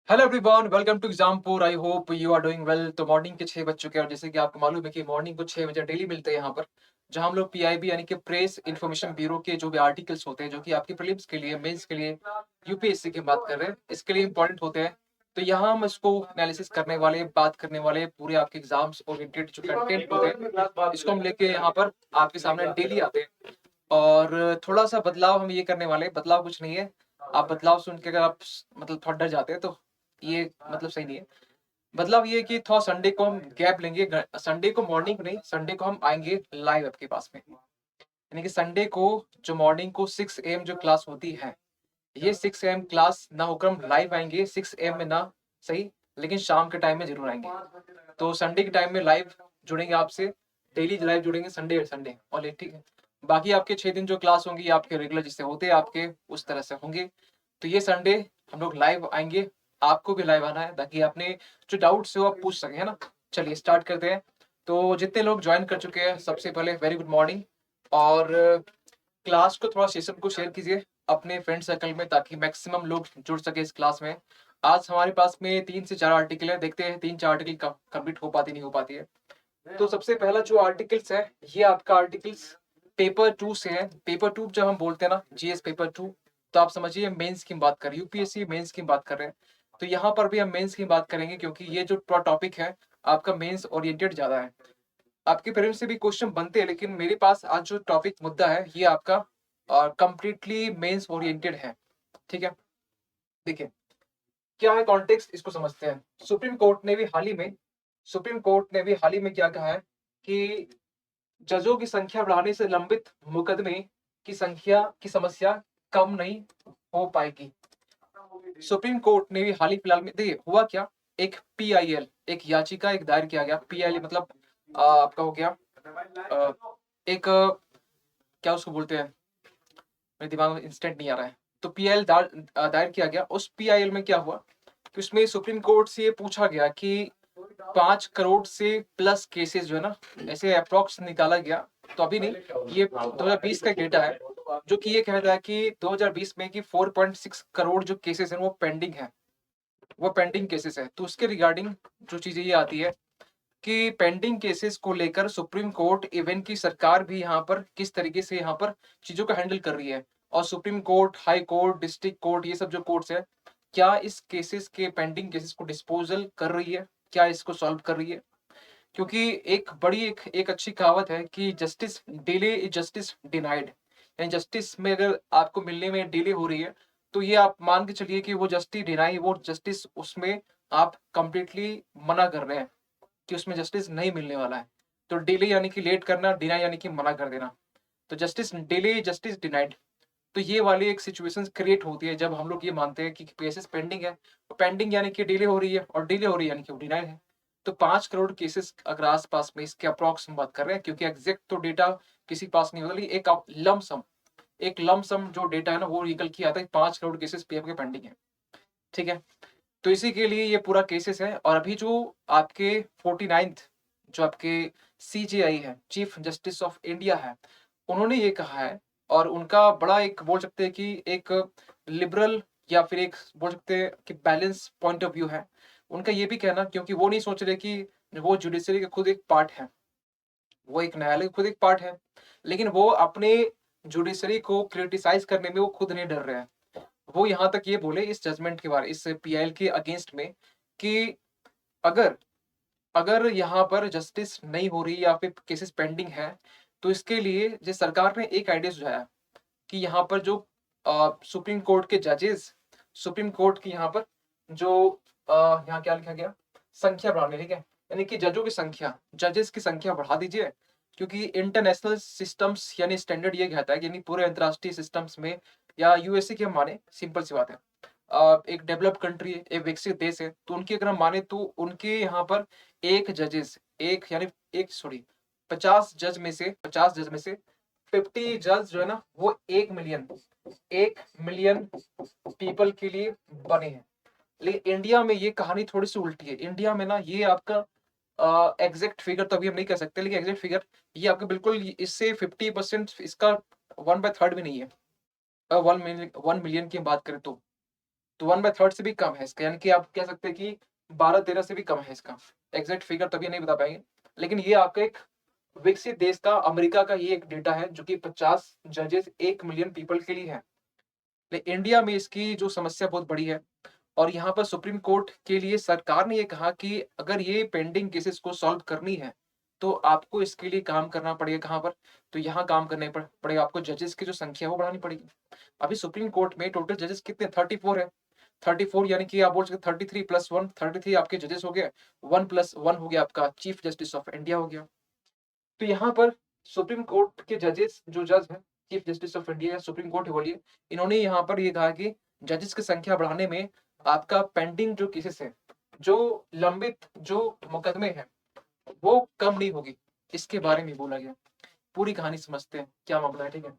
Hello everyone, welcome to Exampur. I hope you are doing well. तो morning के 6 बज चुके हैं और जैसे कि आपको मालूम है कि मॉर्निंग को 6 बजे डेली मिलते हैं यहाँ पर, जहाँ हम लोग पीआईबी यानी कि प्रेस इन्फॉर्मेशन ब्यूरो के जो भी आर्टिकल्स होते हैं जो कि आपकी प्रीलिम्स के लिए, मेंस के लिए, यूपीएससी की बात कर रहे हैं, इसके लिए इंपॉर्टेंट होते हैं। तो यहाँ हम इसको एनालिसिस करने वाले, बात करने वाले, पूरे आपके एग्जाम्स ओरिएंटेड जो कंटेंट होते हैं इसको हम लेके यहाँ पर आपके सामने डेली आते हैं। और थोड़ा सा बदलाव हम ये करने वाले हैं। बदलाव कुछ नहीं है, आप बदलाव सुन के अगर आप मतलब थोड़ा डर जाते हैं तो ये मतलब सही नहीं है। बदलाव ये है कि थोड़ा संडे को हम गैप लेंगे। संडे को मॉर्निंग नहीं, संडे को हम आएंगे लाइव आपके पास में। यानी कि संडे को जो मॉर्निंग को 6 AM जो क्लास होती है, ये 6 AM क्लास ना होकर हम लाइव आएंगे 6 AM में ना, सही, लेकिन शाम के टाइम में जरूर आएंगे। तो संडे के टाइम में लाइव जुड़ेंगे आपसे, डेली लाइव जुड़ेंगे संडे संडे और ठीक है। बाकी आपके 6 दिन जो क्लास होंगी आपके रेगुलर जिससे होते हैं आपके, उस तरह से होंगे। तो ये संडे हम लोग लाइव आएंगे, आपको भी लाइव आना है ताकि आपने जो डाउट्स है वो आप पूछ सके, है ना। चलिए स्टार्ट करते हैं। तो जितने लोग ज्वाइन कर चुके हैं सबसे पहले वेरी गुड मॉर्निंग। और क्लास को थोड़ा सेशन को शेयर कीजिए अपने फ्रेंड सर्कल में ताकि मैक्सिमम लोग जुड़ सके इस क्लास में। आज हमारे पास में 3 से 4 आर्टिकल है, देखते हैं 3-4 आर्टिकल कंप्लीट हो पाती नहीं हो पाती है। तो सबसे पहला जो आर्टिकल्स है ये आपका आर्टिकल्स पेपर 2 से है। पेपर 2 जब हम बोलते हैं ना, जीएस पेपर 2, तो आप समझिए मेंस की बात कर रहे हैं, यूपीएससी मेंस की बात कर रहे हैं। तो यहाँ पर भी हम मेंस की बात करेंगे क्योंकि ये जो टॉपिक है आपका मेंस ओरिएंटेड ज्यादा है। आपके पेरेंट्स से भी क्वेश्चन बनते हैं, लेकिन मेरे पास आज जो टॉपिक मुद्दा है ये आपका कंप्लीटली मेंस ओरिएंटेड है। ठीक है, देखिए क्या है कॉन्टेक्स्ट, इसको समझते हैं। सुप्रीम कोर्ट ने भी हाल ही में क्या कहा है कि जजों की संख्या बढ़ाने से लंबित मुकदमे की संख्या की समस्या कम नहीं हो पाएगी। सुप्रीम कोर्ट ने भी हाल ही फिलहाल में, देखिए हुआ क्या, एक पीआईएल, एक याचिका एक दायर किया गया। पीआईएल मतलब आपका हो गया एक क्या उसको बोलते हैं, मेरे दिमाग में इंस्टेंट नहीं आ रहा है। तो पीआईएल दायर किया गया। उस पीआईएल में क्या हुआ कि उसमें सुप्रीम कोर्ट से ये पूछा गया कि 5 करोड़ से प्लस केसेस जो है ना, ऐसे अप्रोक्स निकाला गया। तो अभी नहीं, ये 2020 का डेटा है जो कि ये कह रहा है कि 2020 में कि 4.6 करोड़ जो केसेस हैं वो पेंडिंग है, वो पेंडिंग केसेस है। तो उसके रिगार्डिंग जो चीजें ये आती है कि पेंडिंग केसेस को लेकर सुप्रीम कोर्ट, इवन की सरकार भी यहाँ पर किस तरीके से यहाँ पर चीजों को हैंडल कर रही है। और supreme court, high court, district court, ये सब जो कोर्ट्स है, क्या इस केसेस के, पेंडिंग केसेस को डिस्पोजल कर रही है, क्या इसको सॉल्व कर रही है। क्योंकि एक बड़ी एक अच्छी कहावत है कि justice delay is justice denied. यानी जस्टिस में अगर आपको मिलने में डिले हो रही है तो ये आप मान के चलिए कि वो जस्टिस डिनाई, वो जस्टिस उसमें आप कंप्लीटली मना कर रहे हैं कि उसमें जस्टिस नहीं मिलने वाला है। तो डिले यानी कि लेट करना, डिनाई यानी कि मना कर देना। तो जस्टिस डिले, जस्टिस डिनाइड। तो ये वाली एक सिचुएशन क्रिएट होती है जब हम लोग ये मानते हैं कि केसेस पेंडिंग है। तो पेंडिंग यानी कि डिले हो रही है, और डिले हो रही है यानी कि वो डिनाइड है। तो 5 करोड़ केसेस अगर आस पास में, इसके अप्रॉक्स हम बात कर रहे हैं क्योंकि एग्जैक्ट तो डेटा किसी के पास नहीं होता, लेकिन एक लमसम जो डेटा है ना वो निकल के आता है 5 करोड़ केसेस पे आपके पेंडिंग है। ठीक है, तो इसी के लिए ये पूरा केसेस है। और अभी जो आपके 49th जो आपके सीजेआई है, चीफ जस्टिस ऑफ इंडिया है, उन्होंने ये कहा है। और उनका बड़ा एक बोल सकते हैं कि एक लिबरल या फिर एक बोल सकते हैं कि बैलेंस पॉइंट ऑफ व्यू है। उनका ये भी कहना, क्योंकि वो नहीं सोच रहे कि वो जुडिशरी का खुद एक पार्ट है, वो एक न्यायालय का खुद एक पार्ट है, लेकिन वो अपने जुडिशरी को क्रिटिसाइज करने में वो खुद नहीं डर रहे हैं। वो यहाँ तक ये बोले इस जजमेंट के बारे, इस पीआईएल के अगेंस्ट में, कि अगर अगर यहाँ पर जस्टिस नहीं हो रही या फिर केसेस पेंडिंग है, तो इसके लिए जो सरकार ने एक आइडिया सुझाया कि यहाँ पर जो सुप्रीम कोर्ट के जजेस, सुप्रीम कोर्ट की यहाँ पर जो यहाँ क्या लिखा गया, संख्या बढ़ाने, ठीक है, यानी कि जजों की संख्या, जजेस की संख्या बढ़ा दीजिए। क्योंकि इंटरनेशनल सिस्टम्स यानी स्टैंडर्ड ये कहता है कि यानी पूरे अंतर्राष्ट्रीय सिस्टम्स में, या यूएसए की हम माने, सिंपल सी बात है, एक डेवलप्ड कंट्री है, एक विकसित देश है, तो उनकी अगर हम माने तो उनके यहाँ पर एक जजेस, एक यानी एक सॉरी 50 जज में से 50 जज जो है ना वो 1 मिलियन पीपल के लिए बने हैं। लेकिन इंडिया में ये कहानी थोड़ी सी उल्टी है। इंडिया में ना ये आपका एग्जैक्ट फिगर तो अभी हम नहीं कह सकते, लेकिन एग्जैक्ट फिगर ये आपके बिल्कुल इससे 50%, इसका 1/3 भी नहीं है। 1 मिलियन की बात करें तो तो 1/3 से भी कम है इसका, यानी कि आप कह सकते हैं कि 12-13 से भी कम है इसका। एग्जैक्ट फिगर तभी नहीं बता पाएंगे, लेकिन ये आपका एक विकसित देश का, अमेरिका का ये एक डेटा है जो कि 50 जजेस 1 मिलियन पीपल के लिए है। लेकिन इंडिया में इसकी जो समस्या बहुत बड़ी है, और यहाँ पर सुप्रीम कोर्ट के लिए सरकार ने ये कहा कि अगर ये पेंडिंग केसेस को सॉल्व करनी है, तो आपको इसके लिए काम करना पड़ेगा कहाँ पर? तो यहाँ काम करने पड़ेगा आपको, जजेस की जो संख्या है वो बढ़ानी पड़ेगी। अभी सुप्रीम कोर्ट में टोटल जजेस कितने? 34 है। 34 यानी कि आप बोल सकते 33+1, 33 आपके जजेस हो गए, 1+1 हो गया आपका चीफ जस्टिस ऑफ इंडिया हो गया। तो यहाँ पर सुप्रीम कोर्ट के जजेस, जो जज हैं, चीफ जस्टिस ऑफ इंडिया या सुप्रीम कोर्ट बोलिए, इन्होंने यहाँ पर ये कहा कि जजेस की संख्या बढ़ाने में आपका पेंडिंग जो केसेस है, जो लंबित जो मुकदमे हैं, वो कम नहीं होगी। इसके बारे में बोला गया। पूरी कहानी समझते हैं क्या मामला है, ठीक है।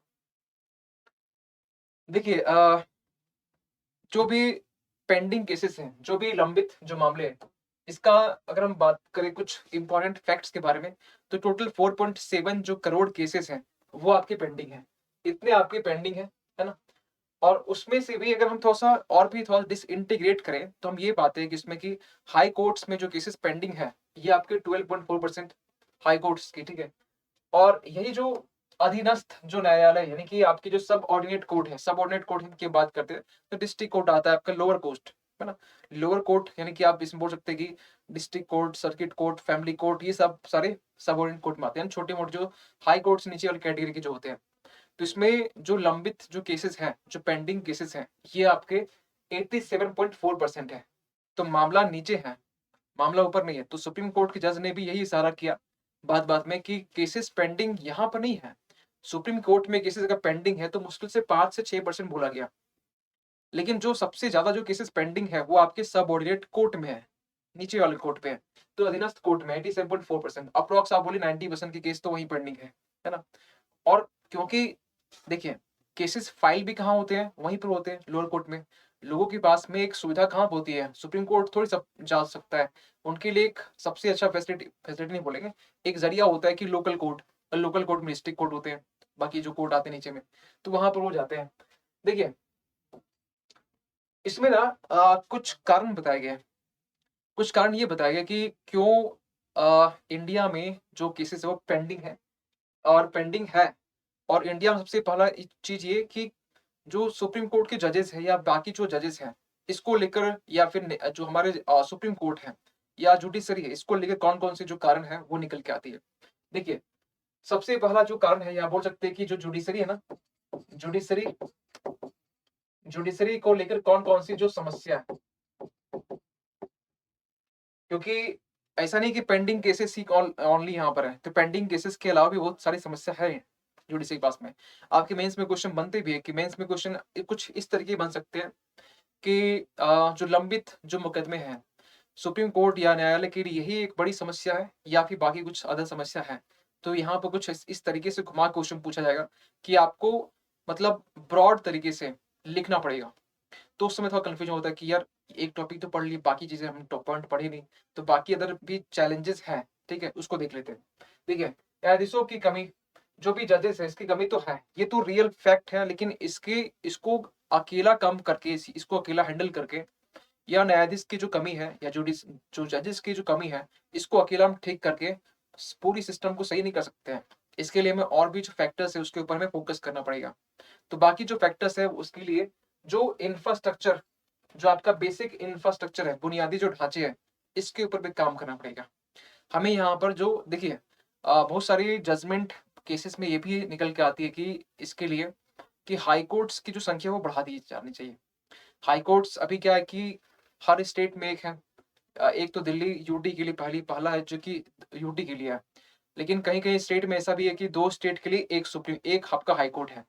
देखिए जो भी पेंडिंग केसेस हैं, जो भी लंबित जो मामले हैं, इसका अगर हम बात करें कुछ इंपॉर्टेंट फैक्ट्स के बारे में, तो टोटल 4.7 जो करोड़ केसेस हैं वो आपके पेंडिंग हैं। इतने आपके पेंडिंग है ना। और उसमें से भी अगर हम थोड़ा सा और भी थोड़ा डिसइंटीग्रेट करें, तो हम ये पाते हैं कि इसमें कि हाई कोर्ट्स में जो केसेस पेंडिंग है, ये आपके 12.4% हाई कोर्ट्स की, ठीक है। और यही जो अधीनस्थ जो न्यायालय, यानी कि आपकी जो सब ऑर्डिनेट कोर्ट है, सब ऑर्डिनेट कोर्ट की बात करते हैं तो डिस्ट्रिक्ट कोर्ट आता है आपका, लोअर कोर्ट है ना। लोअर कोर्ट यानी कि आप इसमें बोल सकते हैं कि district court, circuit court, family court, ये सब सारे सब ऑर्डिनेट कोर्ट में आते हैं। छोटे मोटे जो हाई कोर्ट से नीचे वाली कैटेगरी के जो होते हैं, तो इसमें जो लंबित जो केसेस हैं, जो पेंडिंग केसेस हैं, ये आपके 87.4% है। तो मामला नीचे है, मामला ऊपर नहीं है। तो सुप्रीम कोर्ट के जज ने भी यही इशारा किया बात बात में कि केसेस पेंडिंग यहाँ पर नहीं है। सुप्रीम कोर्ट में केसेस अगर पेंडिंग है तो मुश्किल से 5 से 6% बोला गया, लेकिन जो सबसे ज्यादा जो केसेस पेंडिंग है वो आपके सब ऑर्डिनेट कोर्ट में है, नीचे वाले कोर्ट पे है। तो अधीनस्थ कोर्ट में 87.4%, अप्रोक्स आप बोलिए 90% के केस तो वहीं पेंडिंग है ना। और क्योंकि देखिए केसेस फाइल भी कहाँ होते हैं? वहीं पर होते हैं, लोअर कोर्ट में। लोगों के पास में एक सुविधा कहाँ होती है? सुप्रीम कोर्ट थोड़ी सब जा सकता है। उनके लिए एक सबसे अच्छा फैसिलिटी फैसिलिटी नहीं बोलेंगे, एक जरिया होता है कि लोकल कोर्ट, और लोकल कोर्ट में डिस्ट्रिक्ट कोर्ट होते हैं, बाकी जो कोर्ट आते हैं नीचे में, तो वहां पर वो जाते हैं। देखिए इसमें ना कुछ कारण बताए गए हैं। कुछ कारण ये बताया गया कि क्यों इंडिया में जो केसेस है वो पेंडिंग है, और पेंडिंग है। और इंडिया में सबसे पहला चीज ये कि जो सुप्रीम कोर्ट के जजेस हैं या बाकी जो जजेस हैं, इसको लेकर, या फिर जो हमारे सुप्रीम कोर्ट है या जुडिशरी है, इसको लेकर कौन कौन से जो कारण है वो निकल के आती है। देखिए सबसे पहला जो कारण है, या बोल सकते हैं कि जो जुडिशरी है ना, जुडिशरी जुडिशरी को लेकर कौन कौन सी जो समस्या है, क्योंकि ऐसा नहीं कि पेंडिंग केसेस ही ओनली यहाँ पर है, तो पेंडिंग केसेस के अलावा भी बहुत सारी समस्या है जुडिशरी के पास में। आपके मेंस में क्वेश्चन बनते भी है कि मेंस में क्वेश्चन कुछ इस तरीके बन सकते हैं कि जो लंबित जो मुकदमे हैं, सुप्रीम कोर्ट या न्यायालय के लिए यही एक बड़ी समस्या है या फिर बाकी कुछ अदर समस्या है। तो यहाँ पर कुछ इस तरीके से घुमा क्वेश्चन पूछा जाएगा कि आपको मतलब ब्रॉड तरीके से लिखना पड़ेगा। तो उस समय थोड़ा कन्फ्यूजन होता है कि यार एक टॉपिक तो पढ़ ली, बाकी चीजें हम टॉप पॉइंट पढ़े नहीं, तो बाकी अदर भी चैलेंजेस हैं, ठीक है, उसको देख लेते हैं। देखिए न्यायाधीशों की कमी, जो भी जजेस है इसकी कमी तो है, ये तो रियल फैक्ट है, लेकिन इसको अकेला कम करके, इसको अकेला हैंडल करके, या न्यायाधीश की जो कमी है या जो जजेस की जो कमी है, इसको अकेला हम ठीक करके पूरी सिस्टम को सही नहीं कर सकते हैं। इसके लिए हमें और भी जो फैक्टर्स है उसके ऊपर हमें फोकस करना पड़ेगा। तो बाकी जो फैक्टर्स है उसके लिए जो इंफ्रास्ट्रक्चर, जो आपका बेसिक इंफ्रास्ट्रक्चर है, बुनियादी जो ढांचे है, इसके ऊपर भी काम करना पड़ेगा हमें। यहाँ पर जो देखिए बहुत सारी जजमेंट केसेस में ये भी निकल के आती है कि इसके लिए कि हाई कोर्ट्स की जो संख्या वो बढ़ा दी जानी चाहिए। हाई कोर्ट्स अभी क्या है कि हर स्टेट में एक है। एक तो दिल्ली यूटी के लिए पहला है जो कि यूटी के लिए है, लेकिन कहीं कहीं स्टेट में ऐसा भी है कि 2 स्टेट के लिए एक आपका हाई कोर्ट है।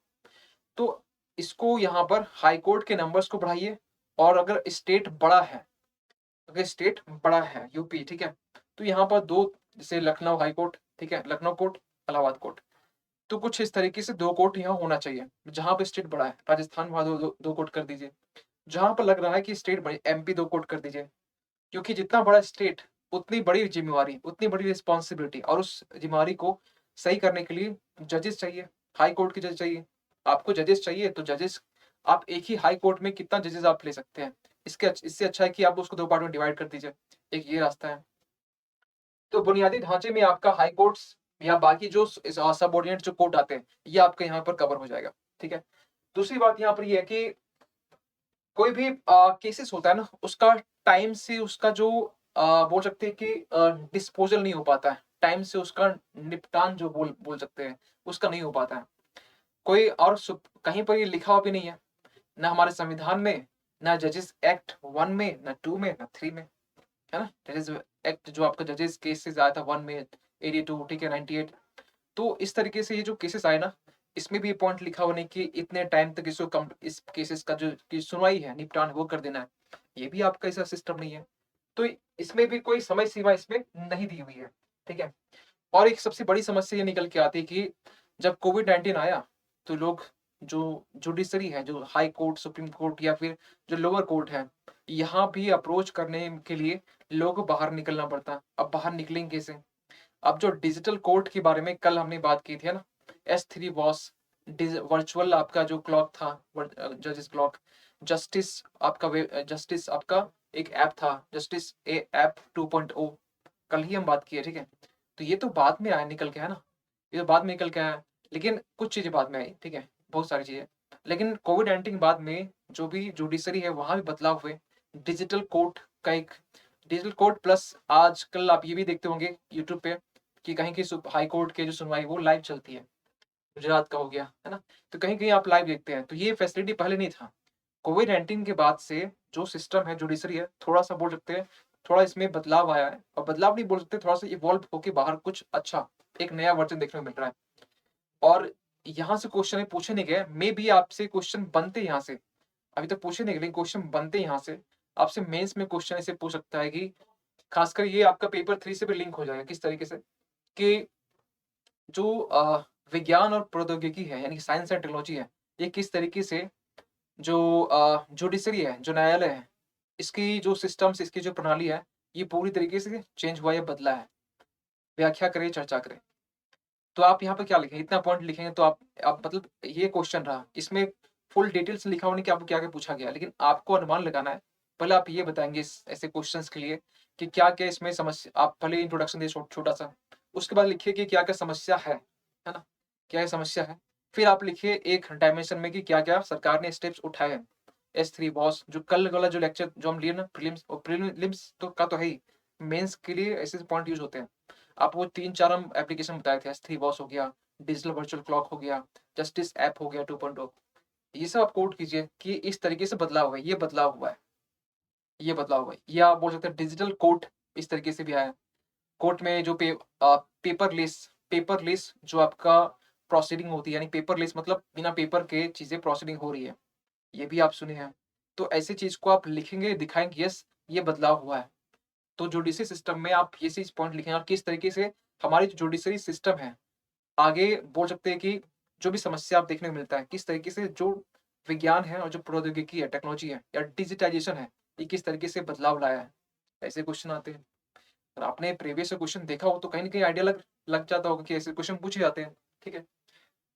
तो इसको यहाँ पर हाई कोर्ट के नंबर्स को बढ़ाइए। और अगर स्टेट बड़ा है, अगर स्टेट बड़ा है यूपी, ठीक है, तो यहाँ पर 2, जैसे लखनऊ हाई कोर्ट, ठीक है, लखनऊ कोर्ट, इलाहाबाद कोर्ट, तो कुछ इस तरीके से 2 कोर्ट यहाँ होना चाहिए। जहां पे स्टेट बड़ा है, राजस्थान वहां दो कोर्ट कर दीजिए। जहां पर लग रहा है कि स्टेट बड़ी, एमपी 2 कोर्ट कर दीजिए। क्योंकि जितना बड़ा स्टेट, उतनी बड़ी जिम्मेवारी, उतनी बड़ी रिस्पॉन्सिबिलिटी, और उस जिम्मेवारी को सही करने के लिए जजेस चाहिए, हाई कोर्ट के जज चाहिए। आपको जजेस चाहिए तो जजेस आप एक ही हाई कोर्ट में कितना जजेस आप ले सकते हैं। इससे अच्छा है कि आप उसको 2 पार्ट में डिवाइड कर दीजिए। एक ये रास्ता है। तो बुनियादी ढांचे में आपका हाई कोर्ट्स या बाकी जो सबऑर्डिनेट जो कोर्ट आते हैं, ये आपके यहाँ पर कवर हो जाएगा, ठीक है। दूसरी बात यहाँ पर ये है कि कोई भी केसेस होता है ना, उसका टाइम से उसका जो बोल सकते हैं कि डिस्पोजल नहीं हो पाता है, टाइम से उसका निपटान जो बोल बोल सकते हैं, उसका नहीं हो पाता है। कोई और कहीं पर ये लिखा हुआ भी नहीं है, ना हमारे संविधान में, ना जजेस एक्ट 1 में, ना 2 में, ना 3 में, है ना। जजेस एक्ट जो आपका जजेस केसेस आया था 1 में 82, ठीक है, 98। तो इस तरीके से ये जो केसेस आए ना, इसमें भी ये पॉइंट लिखा हुआ नहीं कि इतने टाइम तक इसको इस केसेस का जो की सुनवाई है, निपटान वो कर देना है। ये भी आपका ऐसा सिस्टम नहीं है। तो इसमें भी कोई समय सीमा इसमें नहीं दी हुई है, ठीक है। और एक सबसे बड़ी समस्या ये निकल के आती है कि जब कोविड-19 आया, तो लोग जो जुडिशरी है, जो हाई कोर्ट, सुप्रीम कोर्ट या फिर जो लोअर कोर्ट है, यहाँ भी अप्रोच करने के लिए लोगों को बाहर निकलना पड़ता। अब बाहर निकलेंगे कैसे? अब जो डिजिटल कोर्ट के बारे में कल हमने बात की थी, है ना? S3 वॉस वर्चुअल आपका जो क्लॉक था, जजेस क्लॉक, जस्टिस आपका जस्टिस आपका एक ऐप था, जस्टिस ए ऐप 2.0, कल ही हम बात की है, ठीक है। तो ये तो बाद में आया, निकल के, है ना? ये तो बाद में निकल के आया, लेकिन कुछ चीजें बाद में आई, ठीक है, बहुत सारी चीजें। लेकिन कोविड-19 के बाद में जो भी जुडिशरी है, वहां भी बदलाव हुए। डिजिटल कोर्ट का एक डिजिटल कोर्ट प्लस आजकल आप ये भी देखते होंगे यूट्यूब पे कि कहीं की हाई कोर्ट के जो सुनवाई वो लाइव चलती है। गुजरात का हो गया, है ना? तो कहीं-कहीं आप लाइव देखते हैं, तो ये फैसिलिटी पहले नहीं था। कोविड-19 के बाद से जो सिस्टम है, जुडिशरी है, थोड़ा-सा बोल सकते हैं, थोड़ा इसमें बदलाव आया है, और बदलाव नहीं बोल सकते, थोड़ा-सा इवॉल्व होके बाहर कुछ अच्छा, एक नया वर्ज़न देखने को मिल रहा है। और यहाँ से क्वेश्चन पूछे नहीं गए, मेबी आपसे क्वेश्चन बनते यहाँ से, अभी तक पूछे नहीं गए, लेकिन क्वेश्चन बनते यहाँ से। आपसे मेंस में क्वेश्चन ऐसे पूछ सकता है कि खासकर ये आपका पेपर 3 से भी लिंक हो जाएगा, किस तरीके से कि जो विज्ञान और प्रौद्योगिकी है, यानी कि साइंस एंड टेक्नोलॉजी है, ये किस तरीके से जो जुडिशरी है, जो न्यायालय है, इसकी जो सिस्टम्स, इसकी जो प्रणाली है, ये पूरी तरीके से चेंज हुआ है, बदला है। व्याख्या करें, चर्चा करें। तो आप यहाँ पे क्या लिखेंगे? इतना पॉइंट लिखेंगे तो आप मतलब ये क्वेश्चन रहा। इसमें फुल डिटेल्स लिखा हुआ नहीं कि आपको क्या-क्या पूछा गया, लेकिन आपको अनुमान लगाना है। पहले आप ये बताएँगे इस ऐसे क्वेश्चन्स के लिए कि क्या-क्या इसमें समस्या, आप पहले इंट्रोडक्शन दिए छोटा-सा। उसके बाद लिखिए कि क्या-क्या समस्या है ना? क्या ये समस्या है? फिर आप लिखिए एक डायमेंशन में कि क्या-क्या सरकार ने स्टेप्स उठाए हैं। S3 बॉस जो कल वाला जो लेक्चर जो हम लिए ना, प्रीलिम्स और प्रीलिम्स तो का तो है ही। मेंस के लिए ऐसे पॉइंट यूज़ होते हैं। आप वो 3-4 हम एप्लीकेशन बताए थे, S3 बॉस हो गया, डिजिटल वर्चुअल क्लॉक हो गया, जस्टिस ऐप हो गया 2.0। ये सब आप कोट कीजिए कि इस तरीके से बदलाव हुआ है, ये बदलाव हुआ है, ये बदलाव हुआ है। या आप बोल सकते हैं डिजिटल कोर्ट इस तरीके से भी आया है। कोर्ट में जो पेपरलेस जो आपका प्रोसीडिंग होती है, यानी पेपरलेस मतलब बिना पेपर के चीज़ें प्रोसीडिंग हो रही है, ये भी आप सुने हैं। तो ऐसी चीज़ को आप लिखेंगे, दिखाएँगे, यस ये बदलाव हुआ है। तो जुडिशरी सिस्टम में आप ये चीज़ पॉइंट लिखें और किस तरीके से हमारी जो जुडिशरी सिस्टम है, आगे बोल सकते हैं कि जो भी समस्या आप देखने को मिलता है, किस तरीके से जो विज्ञान है और जो प्रौद्योगिकी है, टेक्नोलॉजी है या डिजिटाइज़ेशन है, ये किस तरीके से बदलाव लाया है। ऐसे क्वेश्चन आते हैं। और आपने प्रीवियस क्वेश्चन देखा हो तो कहीं न कहीं आइडिया लग लग जाता होगा कि ऐसे क्वेश्चन पूछे जाते हैं। ठीक है?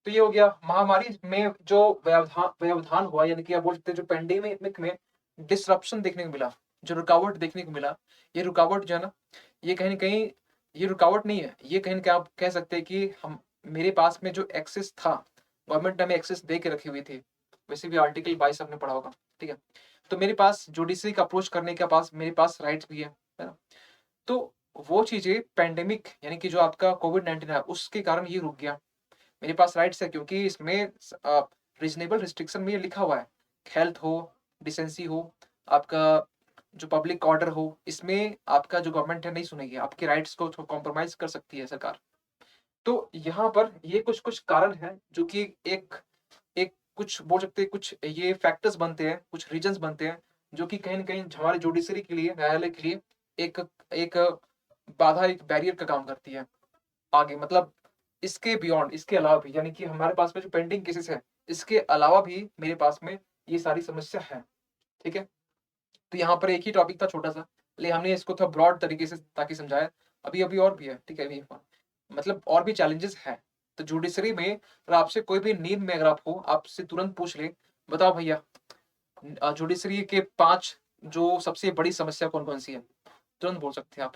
तो ये हो गया महामारी में जो व्यवधान हुआ, यानी कि आप बोल सकते हैं जो पैंडेमिक में डिसरप्शन देखने को मिला, जो रुकावट देखने को मिला, ये रुकावट जो है ना, ये कहीं न कहीं ये रुकावट नहीं है, ये कहीं न कहीं आप कह सकते हैं कि हम मेरे पास में जो एक्सेस था, गवर्नमेंट ने हमें एक्सेस दे के रखी हुई थी। वैसे भी आर्टिकल 22 आपने पढ़ा होगा, ठीक है? तो मेरे पास जुडिशरी का अप्रोच करने के पास मेरे पास राइट्स भी है ना? तो वो चीज़ें पैंडेमिक यानी कि जो आपका कोविड-19 है, उसके कारण ये रुक गया। मेरे पास राइट्स है क्योंकि इसमें रीज़नेबल रिस्ट्रिक्शन में ये लिखा हुआ है। हेल्थ हो, डिसेंसी हो, आपका जो पब्लिक ऑर्डर हो, इसमें आपका जो गवर्नमेंट है नहीं सुनेगी। आपके राइट्स को थो कॉम्प्रोमाइज़ कर सकती है सरकार। तो यहाँ पर ये कुछ-कुछ कारण हैं जो कि एक एक कुछ बोल सकते हैं, कुछ ये फैक्टर्स बनते हैं, कुछ रीज़न्स बनते हैं, जो कि कहीं न कहीं हमारे जुडिशरी के लिए, न्यायालय के लिए एक एक बाधा, एक बैरियर का काम करती है। आगे मतलब इसके बियॉन्ड, इसके अलावा भी, यानी कि हमारे पास में जो पेंडिंग केसेस हैं, इसके अलावा भी मेरे पास में ये सारी समस्या है, ठीक है? तो यहाँ पर एक ही टॉपिक था छोटा-सा, लेकिन हमने इसको थोड़ा ब्रॉड तरीके से ताकि समझाया। अभी-अभी और भी है, ठीक है? अभी मतलब और भी चैलेंजेस हैं। तो जुडिशरी में अगर आपसे कोई भी नीड में अगर आप हो, आपसे तुरंत पूछ ले, बताओ भैया, जुडिशरी के 5 जो सबसे बड़ी समस्या कौन-कौन सी है? तुरंत बोल सकते हैं आप।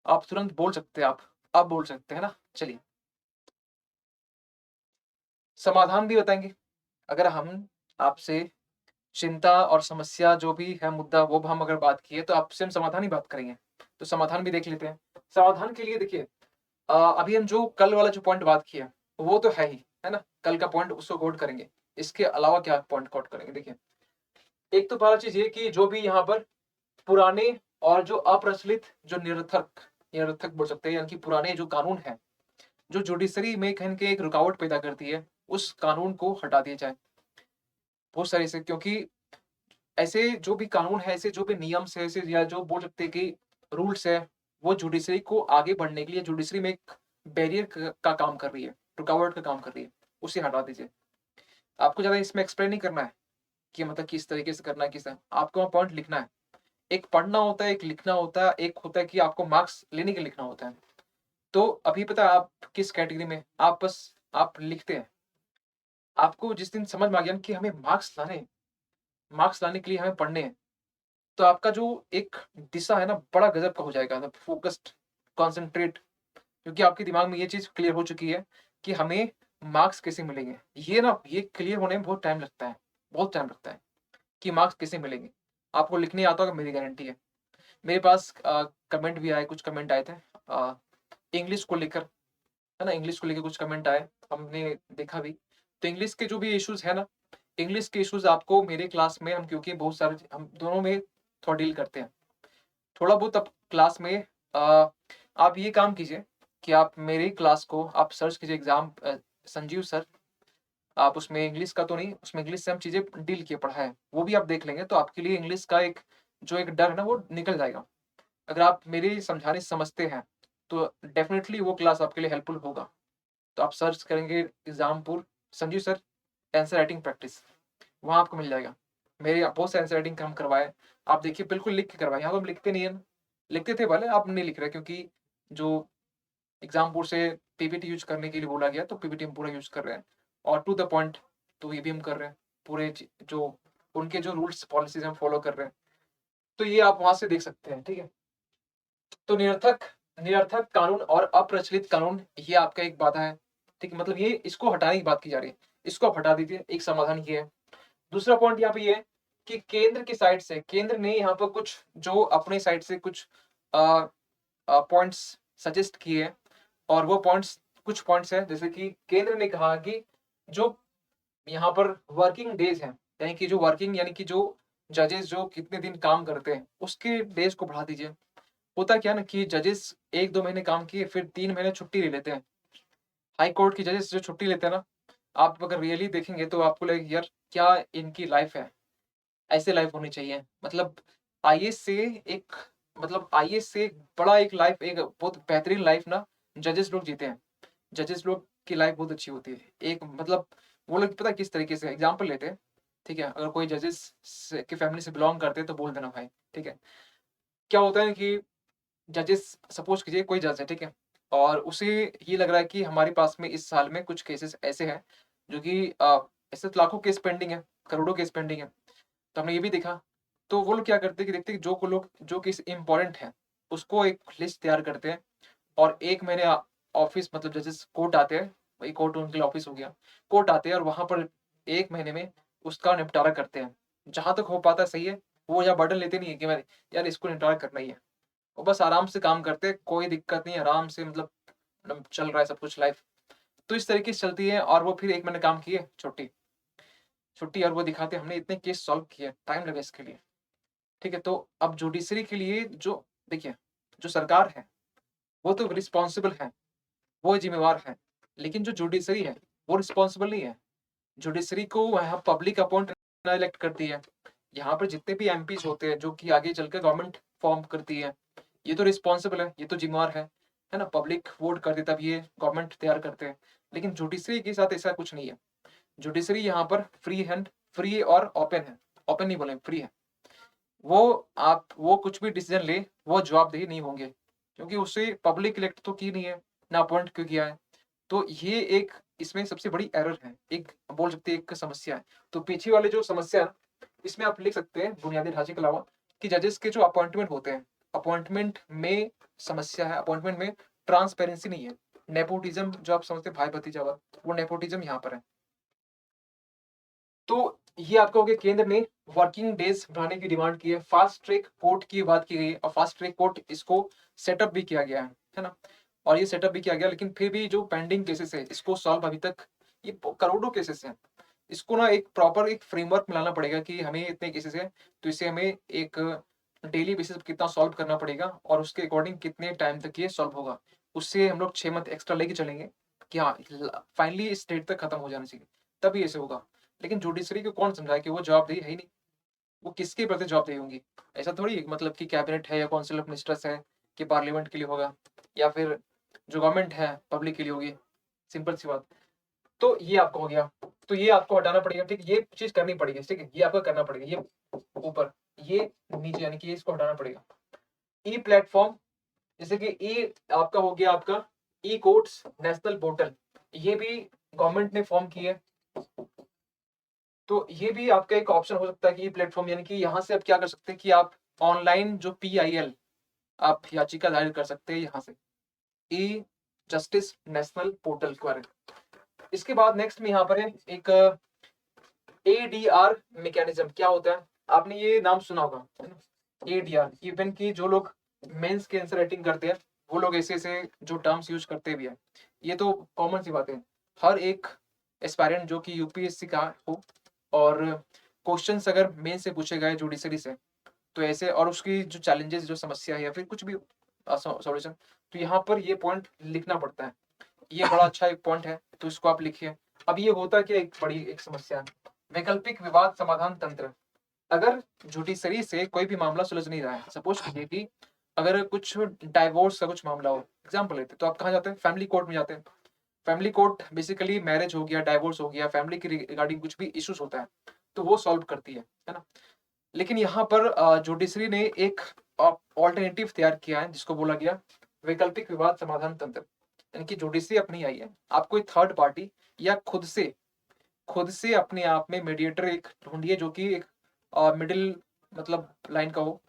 आप तुरंत बोल सकते हैं आप। आप बोल सकते हैं ना? चलिए। समाधान भी बताएँगे। अगर हम आपसे चिंता और समस्या जो भी है मुद्दा वो हम अगर बात किए तो आपसे हम समाधान ही बात करेंगे। तो समाधान भी देख लेते हैं। समाधान के लिए देखिए, अभी हम जो कल वाला जो पॉइंट बात किया, वो तो है ना? कल का पॉइंट उसको कोट करेंगे। इसके अलावा क्या पॉइंट कोट करेंगे देखिए। एक तो पहला चीज़ ये कि जो भी यहाँ पर पुराने और जो अप्रचलित जो निरर्थक बोल सकते हैं, यानी कि पुराने जो कानून हैं, जो जुडिशरी में कहीं न कहीं एक रुकावट पैदा करती है, उस कानून को हटा दिया जाए। बहुत सारे ऐसे, क्योंकि ऐसे जो भी कानून है, ऐसे जो भी नियम्स है, ऐसे या जो बोल सकते हैं कि रूल्स है, वो जुडिशरी को आगे बढ़ने के लिए जुडिशरी में एक बैरियर का काम कर रही है, रुकावट का काम कर रही है। उसे हटा दीजिए। आपको ज़्यादा इसमें एक्सप्लेन नहीं करना है कि मतलब किस तरीके से करना है, किस तरह। आपको वहाँ पॉइंट लिखना है। एक पढ़ना होता है, एक लिखना होता है, एक होता है कि आपको मार्क्स लेने के लिए लिखना होता है। तो अभी पता है आप किस कैटेगरी में, आप लिखते हैं। आपको जिस दिन समझ में आ गया ना कि हमें मार्क्स लाने के लिए हमें पढ़ने हैं, तो आपका जो एक दिशा है ना, बड़ा गज़ब का हो जाएगा, मतलब फ़ोकस्ड, कॉन्संट्रेट, क्योंकि आपके दिमाग में ये चीज़ क्लियर हो चुकी है कि हमें मार्क्स कैसे मिलेंगे। ये क्लियर होने में बहुत टाइम लगता है, बहुत टाइम लगता है कि मार्क्स कैसे मिलेंगे। आपको लिखने आता होगा, मेरी गारंटी है। मेरे पास कमेंट भी आए, कुछ कमेंट आए थे इंग्लिश को लेकर, है ना? इंग्लिश को लेके कुछ कमेंट आए, हमने देखा भी। तो इंग्लिश के जो भी इश्यूज़ है ना, इंग्लिश के इश्यूज़ आपको मेरे क्लास में, हम क्योंकि बहुत सारे हम दोनों में थोड़ा डील करते हैं। थोड़ा बहुत आप क्लास में आप ये काम कीजिए कि आप मेरी क्लास को आप सर्च कीजिए, संजीव सर। आप उसमें इंग्लिश का तो नहीं, उसमें इंग्लिश से हम चीज़ें डील किए, पढ़ा है। वो भी आप देख लेंगे तो आपके लिए इंग्लिश का एक डर है ना, वो निकल जाएगा। अगर आप मेरे समझाने से समझते हैं, तो डेफ़िनिटली वो क्लास आपके लिए हेल्पफुल होगा। तो आप सर्च करेंगे Exampur Sanjeev sir answer writing practice, वहाँ आपको मिल जाएगा। मेरे बहुत से आंसर राइटिंग हम करवाए। आप देखिए, बिल्कुल लिख के करवाए। यहाँ तो हम लिखते नहीं हैं ना। लिखते थे पहले, अब नहीं लिख रहे, क्योंकि जो एग्ज़ामपुर से पीपीटी यूज़ करने के लिए बोला गया, तो पीपीटी हम पूरा यूज़ कर रहे हैं और टू द पॉइंट, तो ये भी हम कर रहे हैं। पूरे जो उनके जो रूल्स पॉलिसीज़ हम फॉलो कर रहे हैं। तो ये आप वहाँ से देख सकते हैं, ठीक है? तो निरर्थक निरर्थक कानून और अप्रचलित कानून, ये आपका एक बाधा है, ठीक है? मतलब ये इसको हटाने की बात की जा रही है। इसको आप हटा दीजिए, एक समाधान ये है। दूसरा पॉइंट यहाँ पे ये है कि केंद्र ने यहाँ पर कुछ जो अपने साइड से कुछ अ पॉइंट्स सजेस्ट किए हैं, और वो कुछ पॉइंट्स हैं, जैसे कि केंद्र ने कहा कि जो यहाँ पर वर्किंग डेज़ हैं, यानी कि जो जजेस जो कितने दिन काम करते हैं, उसके डेज़ को बढ़ा दीजिए। होता क्या है ना कि जजेस 1-2 महीने काम किए, फिर 3 महीने छुट्टी ले लेते हैं। हाई कोर्ट की जजेस जो छुट्टी लेते हैं ना, आप अगर रियली देखेंगे तो आपको लगेगा, यार क्या इनकी लाइफ़ है। ऐसे लाइफ़ होनी चाहिए। मतलब आईएएस से एक आईएएस से बड़ा एक बहुत बेहतरीन लाइफ़ ना जजेस लोग जीते हैं। जजेस लोग की लाइफ़ बहुत अच्छी होती है। एक मतलब वो लोग पता है किस तरीके से एग्ज़ाम्पल लेते हैं, ठीक है? अगर कोई जजेस से की फैमिली से बिलॉन्ग करते हैं तो बोल देना भाई, ठीक है? क्या होता है कि जजेस, सपोज़ कीजिए कोई जज है, ठीक है? और उसे ये लग रहा है कि हमारे पास में इस साल में कुछ केसेस ऐसे हैं जो कि ऐसे तो लाखों केस पेंडिंग है, करोड़ों केस पेंडिंग है। तो हमने ये भी देखा। तो वो लोग क्या करते हैं कि देखते हैं कि जो केस इम्पोर्टेंट है, उसको एक लिस्ट तैयार करते हैं और 1 महीने ऑफ़िस, मतलब जजेस कोर्ट आते हैं, वही कोर्ट उनके लिए ऑफ़िस हो गया। कोर्ट आते हैं और वहाँ पर 1 महीने में उसका निपटारा करते हैं। जहाँ तक हो पाता है सही है, वो या बर्डन लेते नहीं है कि मैं यार इसको निपटारा करना ही है। वो बस आराम से काम करते हैं, कोई दिक्कत नहीं है, आराम से मतलब चल रहा है सब कुछ लाइफ़। तो इस तरीके से चलती है और वो फिर 1 महीने काम किए, छुट्टी। छुट्टी, और वो दिखाते हैं हमने इतने केस सॉल्व किए, टाइम लगा इसके लिए। ठीक है? तो अब जुडिशरी के लिए जो देखिए, जो सरकार है, वो तो रिस्पॉन्सिबल है, वो ज़िम्मेवार है। लेकिन जो जुडिशरी है, वो रिस्पॉन्सिबल नहीं है। जुडिशरी को वहाँ पब्लिक अपॉइंट इलेक्ट करती है। यहाँ पर जितने भी एमपीज़ होते हैं, जो कि आगे चलकर गवर्नमेंट फ़ॉर्म करती है, ये तो रिस्पॉन्सिबल है, ये तो ज़िम्मेवार है ना? पब्लिक वोट कर दे तब ये गवर्नमेंट तैयार करते हैं। लेकिन जुडिशरी के साथ ऐसा कुछ नहीं है। जुडिशरी यहाँ पर फ्री और ओपन है। ओपन नहीं बोलेंगे, फ्री है। वो कुछ भी डिसीज़न ले, वो जवाबदेही नहीं होंगे, क्योंकि उसे पब्लिक इलेक्ट तो की नहीं है, ना अपॉइंट क्यों किया है। तो ये एक इसमें सबसे बड़ी एरर है, एक बोल सकते हैं एक समस्या है। तो पीछे वाले जो समस्या है, इसमें आप लिख सकते हैं बुनियादी ढांचे के अलावा कि जजेस के जो अपॉइंटमेंट होते हैं, अपॉइंटमेंट में समस्या है, अपॉइंटमेंट में ट्रांसपेरेंसी नहीं है। नेपोटिज्म जो आप समझते हैं भाई भतीजावाद, वो नेपोटिज्म यहाँ पर है। तो ये आपका हो गया केंद्र ने वर्किंग डेज बढ़ाने की डिमांड की है, फास्ट ट्रैक कोर्ट की बात की गई है, और फास्ट ट्रैक कोर्ट इसको सेटअप भी किया गया है ना, और ये सेटअप भी किया गया, लेकिन फिर भी जो पेंडिंग केसेस है इसको सॉल्व अभी तक, ये करोड़ों केसेस हैं, इसको ना एक प्रॉपर एक फ्रेमवर्क में लाना पड़ेगा कि हमें इतने केसेस है, तो इसे हमें एक डेली बेसिस पर कितना सॉल्व करना पड़ेगा और उसके अकॉर्डिंग कितने टाइम तक ये सॉल्व होगा। उससे हम लोग 6 मंथ एक्स्ट्रा लेके चलेंगे कि हाँ फाइनली इस डेट तक खत्म हो जाना चाहिए, तभी ऐसे होगा। लेकिन जुडिशरी को कौन समझाए कि वो जवाबदेही है ही नहीं, वो किसके प्रति जवाबदेही होंगी। ऐसा थोड़ी है, मतलब कि कैबिनेट है या काउंसिल ऑफ मिनिस्टर्स है कि पार्लियामेंट के लिए होगा, या फिर जो गवर्नमेंट है पब्लिक के लिए होगी, सिंपल सी बात। तो ये आपको हो गया, तो ये आपको हटाना पड़ेगा, ठीक है, ये चीज करनी पड़ेगी, ठीक है, ये आपको करना पड़ेगा, ये ऊपर ये नीचे, यानी कि ये इसको हटाना पड़ेगा। ई प्लेटफॉर्म, जैसे कि ई आपका हो गया आपका ई कोर्ट्स नेशनल पोर्टल, ये भी गवर्नमेंट ने फॉर्म की है, तो ये भी आपका एक ऑप्शन हो सकता है कि प्लेटफॉर्म, यानी कि यहाँ से आप क्या कर सकते हैं कि आप ऑनलाइन जो PIL आप याचिका दायर कर सकते हैं यहाँ से, ई जस्टिस नेशनल पोर्टल के बारे में। इसके बाद नेक्स्ट में यहाँ पर है एक ADR मैकेनिज्म, क्या होता है, आपने ये नाम सुना होगा, है ना, ADR। इवन की जो लोग मेंस के आंसर राइटिंग करते हैं वो लोग ऐसे ऐसे जो टर्म्स यूज करते भी है, ये तो कॉमन सी बात है, हर एक एस्पायरेंट जो कि UPSC का हो और क्वेश्चंस अगर मेन से पूछे गए जुडिशरी से, तो ऐसे और उसकी जो चैलेंजेस जो समस्या है या फिर कुछ भी सॉल्यूशन, तो यहाँ पर ये पॉइंट लिखना पड़ता है। ये बड़ा अच्छा एक पॉइंट है, तो इसको आप लिखिए। अब ये होता क्या, एक बड़ी एक समस्या है, वैकल्पिक विवाद समाधान तंत्र। अगर जुडिशरी से कोई भी मामला सुलझ नहीं रहा है, सपोज कीजिए कि अगर कुछ डाइवोर्स का कुछ मामला हो, एग्जाम्पल लेते, तो आप कहाँ जाते हैं, फैमिली कोर्ट में जाते हैं। फैमिली कोर्ट बेसिकली मैरिज हो गया, डाइवोर्स हो गया, फैमिली के रिगार्डिंग कुछ भी इश्यूज होता है, तो वो सॉल्व करती है ना। लेकिन यहाँ पर जुडिशरी ने एक ऑल्टरनेटिव तैयार किया है जिसको बोला गया वैकल्पिक विवाद समाधान तंत्र, यानी कि जुडिशरी अपनी आई है, आप कोई थर्ड पार्टी या खुद से अपने आप में मीडिएटर एक ढूंढिए जो कि एक मिडिल मतलब लाइन का हो,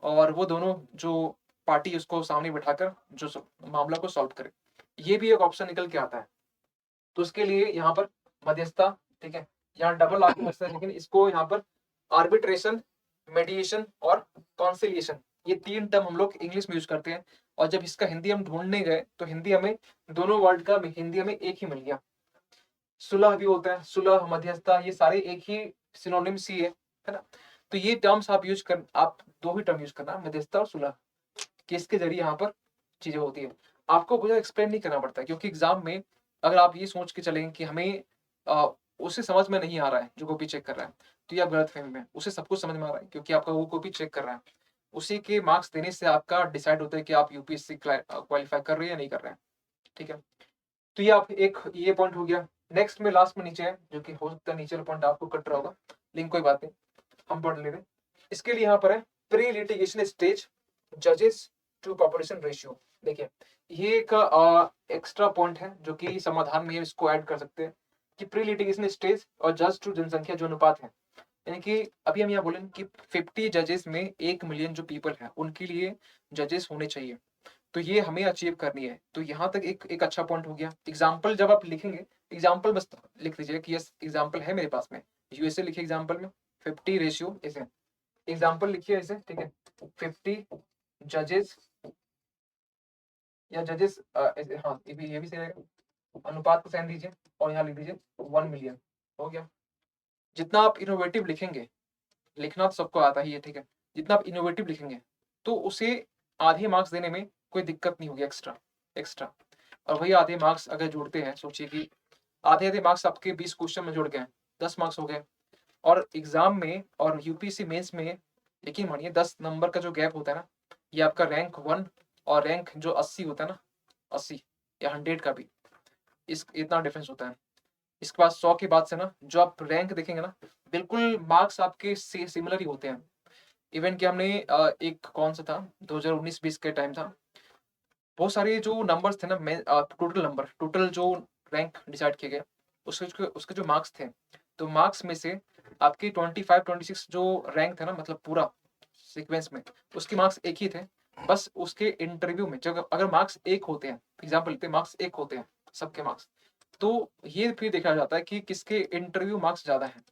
और वो दोनों जो पार्टी उसको सामने बिठाकर जो मामला को सॉल्व करे, ये भी एक ऑप्शन निकल के आता है। तो उसके लिए यहाँ पर मध्यस्थता, ठीक है, यहाँ डबल आर्ग्यूमेंट है, लेकिन इसको यहाँ पर आर्बिट्रेशन, मेडिएशन और कॉन्सिलिएशन, ये 3 टर्म हम लोग इंग्लिश में यूज करते हैं, और जब इसका हिंदी हम ढूंढने गए तो हिंदी हमें दोनों वर्ड का हिंदी हमें एक ही मिल गया। सुलह भी होता है, सुलह, मध्यस्थता, ये सारे एक ही सिनोनिम्स ही है ना। तो ये टर्म्स आप दो ही टर्म यूज करना, मध्यस्थता और सुलह, किसके जरिए यहाँ पर चीजें होती है। आपको कुछ एक्सप्लेन नहीं करना पड़ता, क्योंकि एग्जाम में अगर आप ये सोच के चलेंगे कि हमें उसे समझ में नहीं आ रहा है जो कॉपी चेक कर रहा है, तो ये आप गलत फहमी में, उसे सब कुछ समझ में आ रहा है क्योंकि आपका वो कॉपी चेक कर रहा है, उसी के मार्क्स देने से आपका डिसाइड होता है कि आप UPSC क्वालिफाई कर रहे हैं या नहीं कर रहे हैं, ठीक है। तो ये आप एक ये पॉइंट हो गया। नेक्स्ट में लास्ट में नीचे है, जो कि हो सकता है नीचे वाला पॉइंट आपको कट रहा होगा, लेकिन कोई बात नहीं, हम पढ़ ले रहे हैं। इसके लिए यहाँ पर है प्री लिटिगेशन स्टेज जजेस टू पॉपुलेशन रेशियो। देखिए ये एक एक्स्ट्रा पॉइंट है जो कि समाधान में इसको ऐड कर सकते हैं कि प्री लिटिगेशन स्टेज और जज टू जनसंख्या जो अनुपात है, यानी कि अभी हम यहाँ बोलें कि 50 जजेस में 1 मिलियन जो पीपल है उनके लिए जजेस होने चाहिए, तो ये हमें अचीव करनी है। तो यहाँ तक एक अच्छा पॉइंट हो गया। एग्जाम्पल जब आप लिखेंगे, एग्जाम्पल बस लिख लीजिए कि यस एग्जाम्पल है मेरे पास में, USA लिखिए एग्जाम्पल में 50 रेशियो ऐसे, एग्जाम्पल लिखिए ऐसे, ठीक है, 50 जजेस या जजेस, हाँ ये भी सही रहेगा, अनुपात को साइन दीजिए और यहाँ लिख दीजिए 1 मिलियन, हो गया। जितना आप इनोवेटिव लिखेंगे, लिखना तो सबको आता ही है, ठीक है, जितना आप इनोवेटिव लिखेंगे तो उसे आधे मार्क्स देने में कोई दिक्कत नहीं होगी एक्स्ट्रा एक्स्ट्रा। और वही आधे मार्क्स अगर जोड़ते हैं, सोचिए कि आधे आधे मार्क्स आपके 20 क्वेश्चन में जुड़ गए, 10 मार्क्स हो गए, और एग्जाम में और UPSC मेंस में यकीन मानिए 10 नंबर का जो गैप होता है ना, ये आपका रैंक 1 और रैंक जो 80 होता है ना, 80 या 100 का भी इस इतना डिफरेंस होता है। इसके बाद 100 के बाद से ना जो आप रैंक देखेंगे ना, बिल्कुल मार्क्स आपके सिमिलर ही होते हैं। इवन कि हमने एक कौन सा था 2019-20 के टाइम था, बहुत सारे जो नंबर्स थे ना, टोटल जो रैंक डिसाइड किए गए, उसके उसके जो मार्क्स थे, तो मार्क्स में से आपके 25-26 जो रैंक थे ना, मतलब पूरा सीक्वेंस में उसके मार्क्स एक ही थे। बस उसके इंटरव्यू में जब अगर मार्क्स एक होते हैं, एग्जाम्पल लेते हैं मार्क्स एक होते हैं सबके मार्क्स, तो ये फिर देखा जाता है कि किसके इंटरव्यू मार्क्स ज्यादा हैं।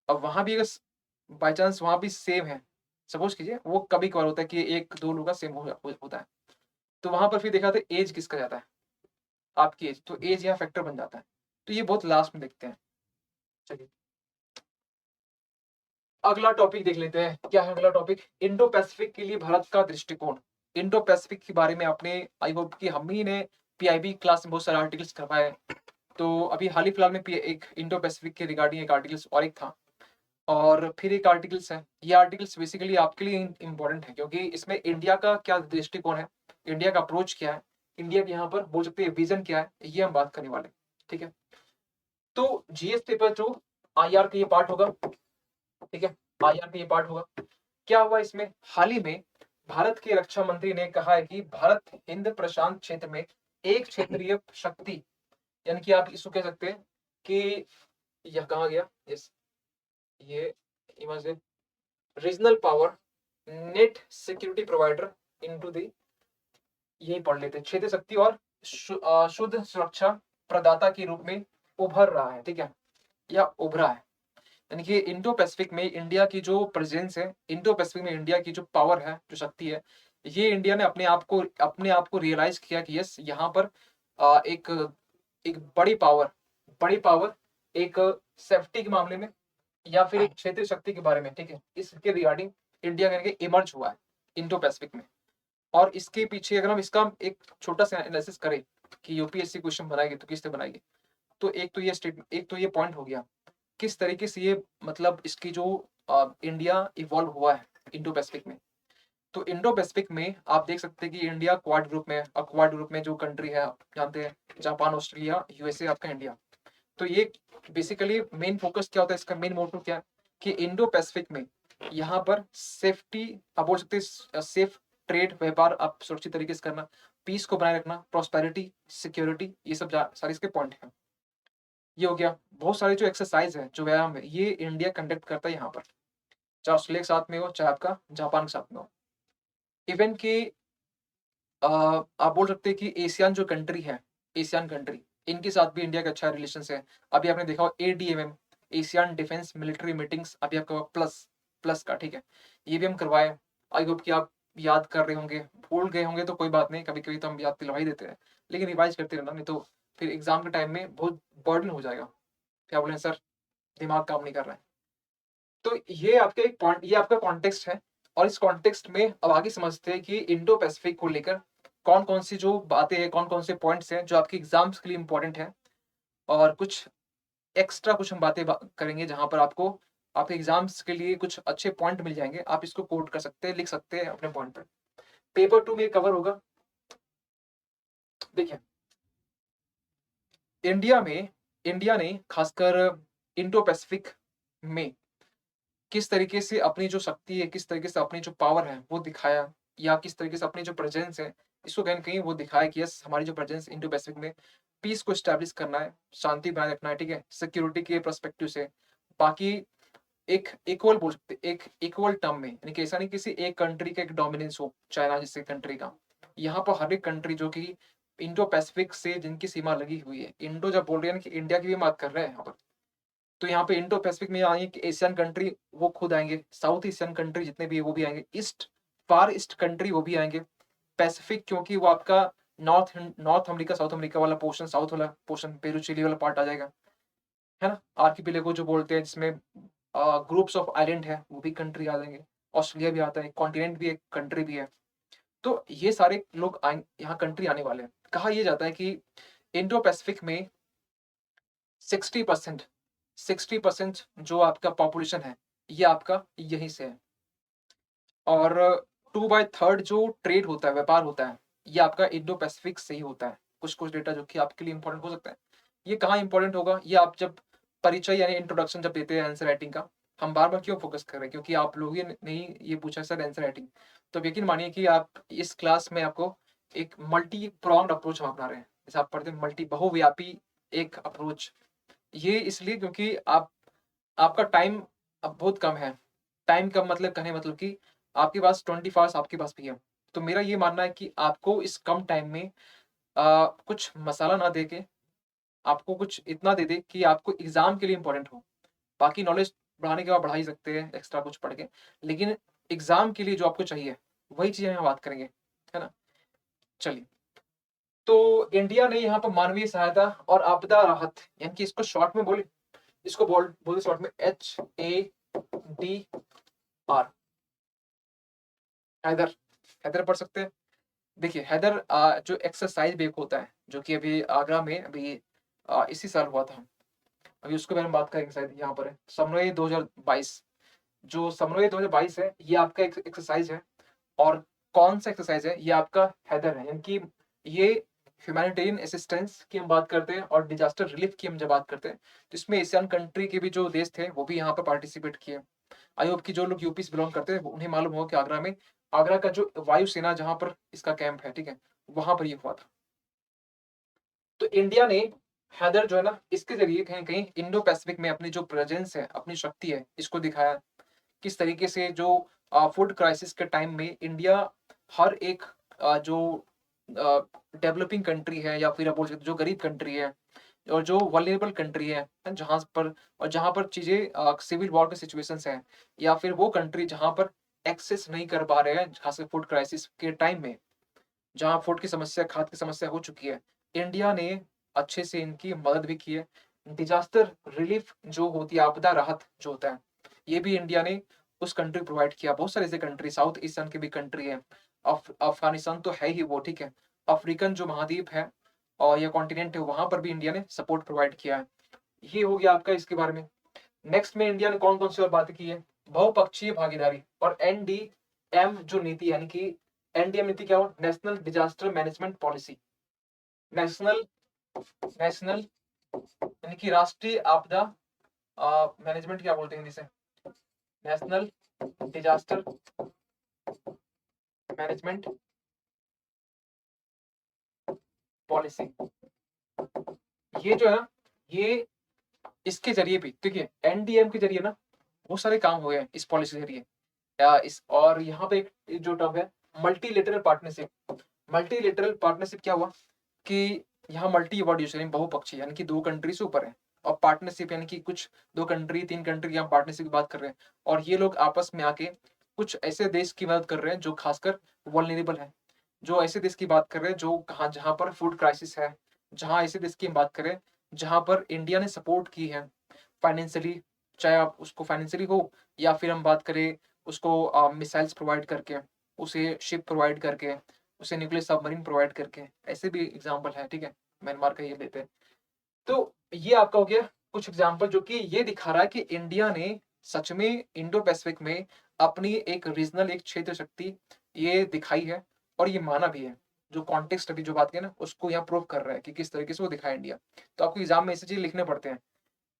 अब वहां भी अगर बाई चांस वहां भी सेम है, सपोज कीजिए, वो कभी कभार होता है कि एक दो लोगों का सेम होता है, तो वहां पर फिर देखा जाता है एज किसका ज्यादा है, आपकी एज, तो एज यहाँ फैक्टर बन जाता है। तो ये बहुत लास्ट में देखते हैं। चलिए अगला टॉपिक देख लेते हैं, क्या है अगला टॉपिक, इंडो पैसिफिक के लिए भारत का दृष्टिकोण। इंडो पैसिफिक के बारे में आपने, आई होप कि हम ही ने पीआईबी क्लास में बहुत सारे आर्टिकल्स करवाए। तो अभी हाल ही फिलहाल में एक इंडो पैसिफिक के रिगार्डिंग एक आर्टिकल्स और एक था, और फिर एक आर्टिकल्स है। ये आर्टिकल्स बेसिकली आपके लिए इंपॉर्टेंट है, क्योंकि इसमें इंडिया का क्या दृष्टिकोण है, इंडिया का अप्रोच क्या है, इंडिया के यहाँ पर बोल सकते हैं विजन क्या है, ये हम बात करने वाले हैं। ठीक है, तो जीएस पेपर जो आईआर का ये पार्ट होगा, ठीक है, आईआर का ये पार्ट होगा। क्या हुआ इसमें, हाल ही में भारत के रक्षा मंत्री ने कहा है कि भारत हिंद प्रशांत क्षेत्र में एक क्षेत्रीय शक्ति, यानी कि आप इसको कह सकते हैं कि यह कहा गया, यस, ये image regional power net security provider into the, यही पढ़ लेते हैं, क्षेत्रीय शक्ति और शुद्ध सुरक्षा प्रदाता के रूप में उभर रहा है। ठीक है, या उभरा है, यानी कि इंडो पैसिफिक में इंडिया की जो प्रेजेंस है, इंडो पैसिफिक में इंडिया की जो पावर है, जो शक्ति है, ये इंडिया ने अपने आप को रियलाइज किया कि यस, यहाँ पर एक एक बड़ी पावर एक सेफ्टी के मामले में या फिर एक क्षेत्रीय शक्ति के बारे में, ठीक है, इसके रिगार्डिंग इंडिया करके इमर्ज हुआ है इंडो पैसिफिक में। और इसके पीछे अगर हम इसका एक छोटा सा एनालिसिस करें कि यूपीएससी क्वेश्चन बनाएगी तो किस तरह बनाएगी, तो एक तो ये पॉइंट हो गया किस तरीके से ये, मतलब इसकी जो इंडिया इवॉल्व हुआ है इंडो पैसिफिक में। तो इंडो पैसिफिक में आप देख सकते हैं कि इंडिया क्वाड ग्रुप में, अब क्वाड ग्रुप में जो कंट्री है आप जानते हैं, जापान, ऑस्ट्रेलिया, यूएसए, आपका इंडिया। तो ये बेसिकली मेन फोकस क्या होता है, इसका मेन मोटिव क्या है कि इंडो पैसिफिक में यहाँ पर सेफ्टी, आप बोल सकते हैं सेफ ट्रेड, व्यापार आप सुरक्षित तरीके से करना, पीस को बनाए रखना, प्रोस्पेरिटी, सिक्योरिटी, ये सब सारे इसके पॉइंट हैं। ये हो गया। बहुत सारे जो एक्सरसाइज है, जो व्यायाम है, ये इंडिया कंडक्ट करता है यहाँ पर, चाहे ऑस्ट्रेलिया के साथ में हो, चाहे आपका जापान के साथ में हो। इवन की आप बोल सकते हैं कि एशियन जो कंट्री है, एशियन कंट्री, इनके साथ भी इंडिया का अच्छा रिलेशन है। अभी आपने देखा हो ADMM, Asian defence military meetings, अभी आपका प्लस प्लस का, ठीक है, ये भी हम करवाए। आई होप कि आप याद कर रहे होंगे, भूल गए होंगे तो कोई बात नहीं, कभी कभी तो हम याद दिलवा ही देते हैं, लेकिन रिवाइज करते रहना, नहीं तो फिर एग्जाम के टाइम में बहुत बर्डन हो जाएगा, क्या बोले सर, दिमाग काम नहीं कर रहा है। तो ये आपका एक पॉइंट, ये आपका कॉन्टेक्स्ट है। और इस कॉन्टेक्स्ट में अब आगे समझते हैं कि इंडो पैसिफिक को लेकर कौन कौन सी जो बातें हैं, कौन कौन से पॉइंट्स हैं जो आपके एग्जाम्स के लिए इंपॉर्टेंट है, और कुछ एक्स्ट्रा कुछ हम बातें करेंगे जहां पर आपको आपके एग्जाम्स के लिए कुछ अच्छे पॉइंट मिल जाएंगे, आप इसको कोट कर सकते हैं, लिख सकते हैं अपने पॉइंट पर। पेपर 2 में कवर होगा। देखिए इंडिया ने खासकर इंडो पैसिफिक में किस तरीके से अपनी जो शक्ति है, किस तरीके से अपनी जो पावर है वो दिखाया, या किस तरीके से अपनी जो प्रेजेंस है, इसको कहीं न कहीं वो दिखाया कि यस, हमारी जो प्रेजेंस इंडो पैसिफिक में पीस को एस्टैब्लिश करना है, शांति बनाए रखना है, ठीक है, सिक्योरिटी के पर्सपेक्टिव से। बाकी एक इक्वल बोल सकते हैं, एक इक्वल टर्म में, यानी कि ऐसा नहीं किसी एक कंट्री का एक डोमिनेंस हो, चाइना जैसे कंट्री का। यहाँ पर हर एक कंट्री जो कि इंडो पैसिफिक से जिनकी सीमा लगी हुई है, इंडो जब बोल रहे हैं कि इंडिया की भी बात कर रहे हैं यहाँ पर, तो यहाँ पे इंडो पैसिफिक में आएंगे कि एशियन कंट्री वो खुद आएंगे, साउथ एशियन कंट्री जितने भी है वो भी आएंगे, ईस्ट फार ईस्ट कंट्री वो भी आएंगे, पैसिफिक क्योंकि वो आपका नॉर्थ अमेरिका साउथ अमेरिका वाला पोर्शन, साउथ वाला पोर्शन, पेरू चिली वाला पार्ट आ जाएगा, है ना, आर्किपेलागो जो बोलते हैं जिसमें ग्रुप्स ऑफ आइलैंड है, वो भी कंट्री आ जाएंगे, ऑस्ट्रेलिया भी आता है, कॉन्टिनेंट भी एक कंट्री भी है। तो ये सारे लोग यहाँ कंट्री आने वाले हैं। कहा यह जाता है कि इंडो पैसिफिक में 60% 60% जो आपका पॉपुलेशन है, ये आपका यहीं से है। और 2/3 जो ट्रेड होता है, व्यापार होता है, ये आपका इंडो पैसिफिक से ही होता है। कुछ कुछ डेटा जो कि आपके लिए इंपॉर्टेंट हो सकता है। ये कहाँ इंपॉर्टेंट होगा, ये आप जब परिचय यानी इंट्रोडक्शन जब देते हैं आंसर राइटिंग का, हम बार बार क्यों फोकस कर रहे हैं, क्योंकि आप लोग ये नहीं ये पूछा सर आंसर राइटिंग, तो यकीन मानिए कि आप इस क्लास में आपको एक मल्टी प्रॉन्ड अप्रोच हम अपना रहे हैं। जैसे आप पढ़ते हैं मल्टी बहुव्यापी एक अप्रोच। ये इसलिए क्योंकि आपका टाइम अब बहुत कम है। टाइम कम मतलब कहने का मतलब कि आपके पास 24 आवर्स आपके पास भी है। तो मेरा ये मानना है कि आपको इस कम टाइम में कुछ मसाला ना दे के आपको कुछ इतना दे दे कि आपको एग्ज़ाम के लिए इम्पोर्टेंट हो। बाकी नॉलेज बढ़ाने के बाद बढ़ा ही सकते हैं एक्स्ट्रा कुछ पढ़ के। लेकिन एग्ज़ाम के लिए जो आपको चाहिए, वही चीज़ हम बात करेंगे, है ना? चलिए, तो इंडिया ने यहाँ पर मानवीय सहायता और आपदा राहत यानी कि इसको शॉर्ट में बोले, इसको बोल शॉर्ट में HADR, हैदर, हैदर पढ़ सकते हैं। देखिए हैदर जो एक्सरसाइज बेक होता है, जो कि अभी आगरा में अभी इसी साल हुआ था। अभी उसके बारे में बात करेंगे, शायद यहाँ पर है समन्वय 2022। जो समन्वय 2022 है, ये आपका एक एक्सरसाइज है। और कौन सा एक्सरसाइज है? ये आपका हैदर है, यानी कि ये ह्यूमैनिटेरियन असिस्टेंस की हम बात करते हैं और डिजास्टर रिलीफ की हम जब बात करते हैं, तो इसमें एशियन कंट्री के भी जो देश थे वो भी यहाँ पर पार्टिसिपेट किए। आई होप कि जो लोग यूपी से बिलोंग करते हैं उन्हें मालूम हो कि आगरा का जो वायुसेना जहाँ पर इसका कैंप है, ठीक है, वहां पर ये हुआ था। तो इंडिया ने हैदर जो है ना, इसके जरिए कहीं कहीं इंडो पैसिफिक में अपनी जो प्रेजेंस है, अपनी शक्ति है, इसको दिखाया। किस तरीके से जो फूड क्राइसिस के टाइम में इंडिया हर एक जो डेवलपिंग कंट्री है या फिर आप बोल सकते जो गरीब कंट्री है और जो वल्नरेबल कंट्री है, जहाँ पर चीजें सिविल वॉर के सिचुएशंस हैं, या फिर वो कंट्री जहाँ पर एक्सेस नहीं कर पा रहे हैं, खास फूड क्राइसिस के टाइम में, जहाँ फूड की समस्या, खाद की समस्या हो चुकी है, इंडिया ने अच्छे से इनकी मदद भी की है। डिजास्टर रिलीफ जो होती है, आपदा राहत जो होता है, ये भी इंडिया ने उस कंट्री प्रोवाइड किया। बहुत सारे ऐसे कंट्री, साउथ एशियन की भी कंट्री है, अफगानिस्तान तो है ही वो, ठीक है, अफ्रीकन जो महाद्वीप है और या कॉन्टिनेंट है, वहां पर भी इंडिया ने सपोर्ट प्रोवाइड किया है। ये हो गया आपका इसके बारे में। नेक्स्ट में इंडिया ने कौन कौन सी और बातें की है? बहुपक्षीय भागीदारी और NDM जो नीति, यानी कि NDM नीति क्या हो? National disaster management policy. National national यानी कि राष्ट्रीय आपदा मैनेजमेंट क्या बोलते हैं हिंदी से? National disaster management policy. ये जो है ना, ये इसके जरिए भी देखिए, NDM के जरिए ना बहुत सारे काम हुए हैं इस पॉलिसी के जरिए। इस और यहाँ पे एक जो टर्म है मल्टीलेटरल पार्टनरशिप। मल्टीलेटरल पार्टनरशिप क्या हुआ कि यहाँ मल्टी वर्ड यूज करें, बहुपक्षीय यानी कि दो कंट्री से ऊपर है, और पार्टनरशिप यानी कि कुछ दो कंट्री तीन कंट्री यहाँ पार्टनरशिप की बात कर रहे हैं, और ये लोग आपस में आके कुछ ऐसे देश की मदद कर रहे हैं जो खासकर वल्नरेबल है, जो ऐसे देश की बात कर रहे हैं जो कहाँ जहाँ पर फूड क्राइसिस है, जहाँ ऐसे देश की हम बात करें जहाँ पर इंडिया ने सपोर्ट की है फाइनेंशियली, चाहे आप उसको फाइनेंशियली हो या फिर हम बात करें उसको मिसाइल्स प्रोवाइड करके, उसे शिप प्रोवाइड करके, उसे न्यूक्लियर सबमरीन प्रोवाइड करके, ऐसे भी एग्जांपल है, ठीक है, म्यांमार का ये लेते हैं। तो ये आपका हो गया कुछ एग्जांपल जो कि ये दिखा रहा है कि इंडिया ने सच में इंडो पैसिफिक में अपनी एक रीजनल एक क्षेत्र शक्ति ये दिखाई है, और ये माना भी है। जो कॉन्टेक्स्ट अभी जो बात की ना, उसको यहाँ प्रूव कर रहा है कि किस तरीके से वो दिखाया इंडिया। तो आपको एग्जाम में ऐसी चीज लिखने पड़ते हैं,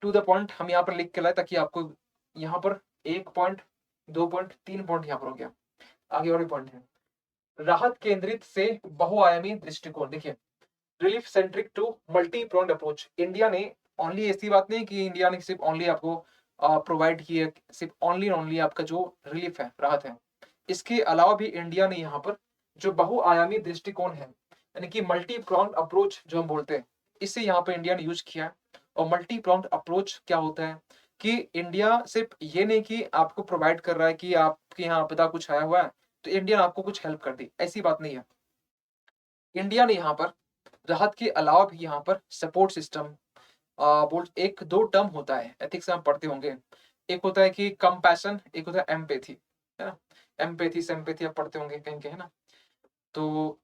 टू द पॉइंट हम यहाँ पर लिख के लाए, ताकि आपको यहाँ पर 1 पॉइंट 2 पॉइंट 3 पॉइंट यहाँ पर हो गया। आगे और भी पॉइंट है। राहत केंद्रित से बहुआयामी दृष्टिकोण। देखिए, relief centric to multi pronged approach. India ने ओनली, ऐसी बात नहीं कि इंडिया ने सिर्फ ओनली आपको प्रोवाइड की है, सिर्फ ओनली आपका जो रिलीफ है, राहत है, इसके अलावा भी इंडिया ने यहाँ पर जो बहुआयामी दृष्टिकोण है, यानी कि मल्टी प्रोन्ड अप्रोच जो हम बोलते हैं, इसे यहाँ पर इंडिया ने यूज किया है। और मल्टी प्रोन्ड अप्रोच क्या होता है कि इंडिया सिर्फ ये नहीं कि आपको प्रोवाइड कर रहा है कि आपके यहाँ आपदा कुछ आया हुआ है तो इंडिया ने आपको कुछ हेल्प कर दी, ऐसी बात नहीं है। इंडिया ने यहाँ पर राहत के अलावा भी यहाँ पर सपोर्ट सिस्टम, बोल एक दो टर्म होता है, एथिक्स में आप पढ़ते होंगे। एक होता है कि कंपैशन, एक होता है एम्पैथी, है ना? एम्पैथी सिंपैथी आप पढ़ते होंगे कहीं के, है ना? तो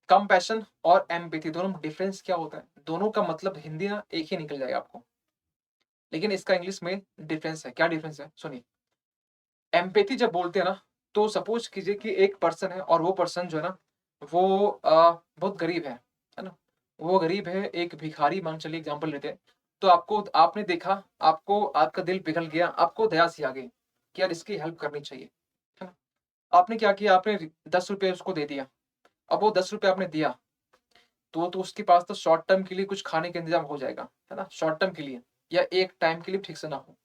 कंपैशन और एम्पैथी दोनों में डिफरेंस क्या होता है? दोनों का मतलब हिंदी ना एक ही निकल जाएगा आपको, लेकिन इसका इंग्लिश में डिफरेंस है। क्या डिफरेंस है सुनिए। एम्पैथी जब बोलते हैं ना, तो सपोज कीजिए कि एक पर्सन है और वो पर्सन जो है ना, वो बहुत गरीब है ना? वो गरीब है, एक भिखारी मान चलिए एग्जांपल लेते हैं। तो आपको, आपने देखा, आपको आपका दिल पिघल गया, आपको दया सी आ गई कि यार इसकी हेल्प करनी चाहिए, है ना? आपने क्या किया? आपने 10 रुपए उसको दे दिया। अब वो 10 रुपए आपने दिया, तो उसके पास तो शॉर्ट टर्म के लिए कुछ खाने का इंतजाम हो जाएगा, है ना, शॉर्ट टर्म के लिए, या एक टाइम के लिए ठीक से ना हो,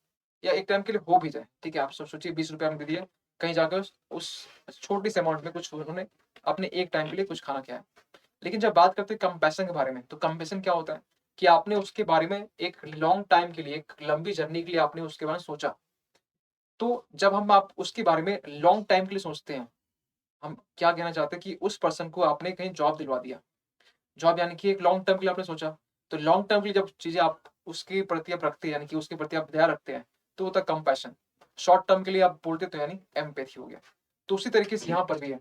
या एक टाइम के लिए हो भी जाए, ठीक है। आप सोचिए 20 रुपये हमने दिए, कहीं जाकर उस छोटी से अमाउंट में कुछ उन्होंने अपने एक टाइम के लिए कुछ खाना खाया। लेकिन जब बात करते हैं कंपैशन के बारे में, तो कंपैशन क्या होता है कि आपने उसके बारे में एक लॉन्ग टाइम के लिए, एक लंबी जर्नी के लिए आपने उसके बारे में सोचा। तो जब हम आप उसके बारे में लॉन्ग टाइम के लिए सोचते हैं, हम क्या कहना चाहते हैं कि उस पर्सन को आपने कहीं जॉब दिलवा दिया। जॉब यानी कि एक लॉन्ग टर्म के लिए आपने सोचा, तो लॉन्ग टर्म के लिए जब चीज़ें आप उसके प्रति आप रखते हैं, यानी कि उसके प्रति आप दया रखते हैं, तो होता है कंपैशन। शॉर्ट टर्म के लिए आप बोलते तो यानी एम्पैथी हो गया। तो उसी तरीके से यहाँ पर भी है,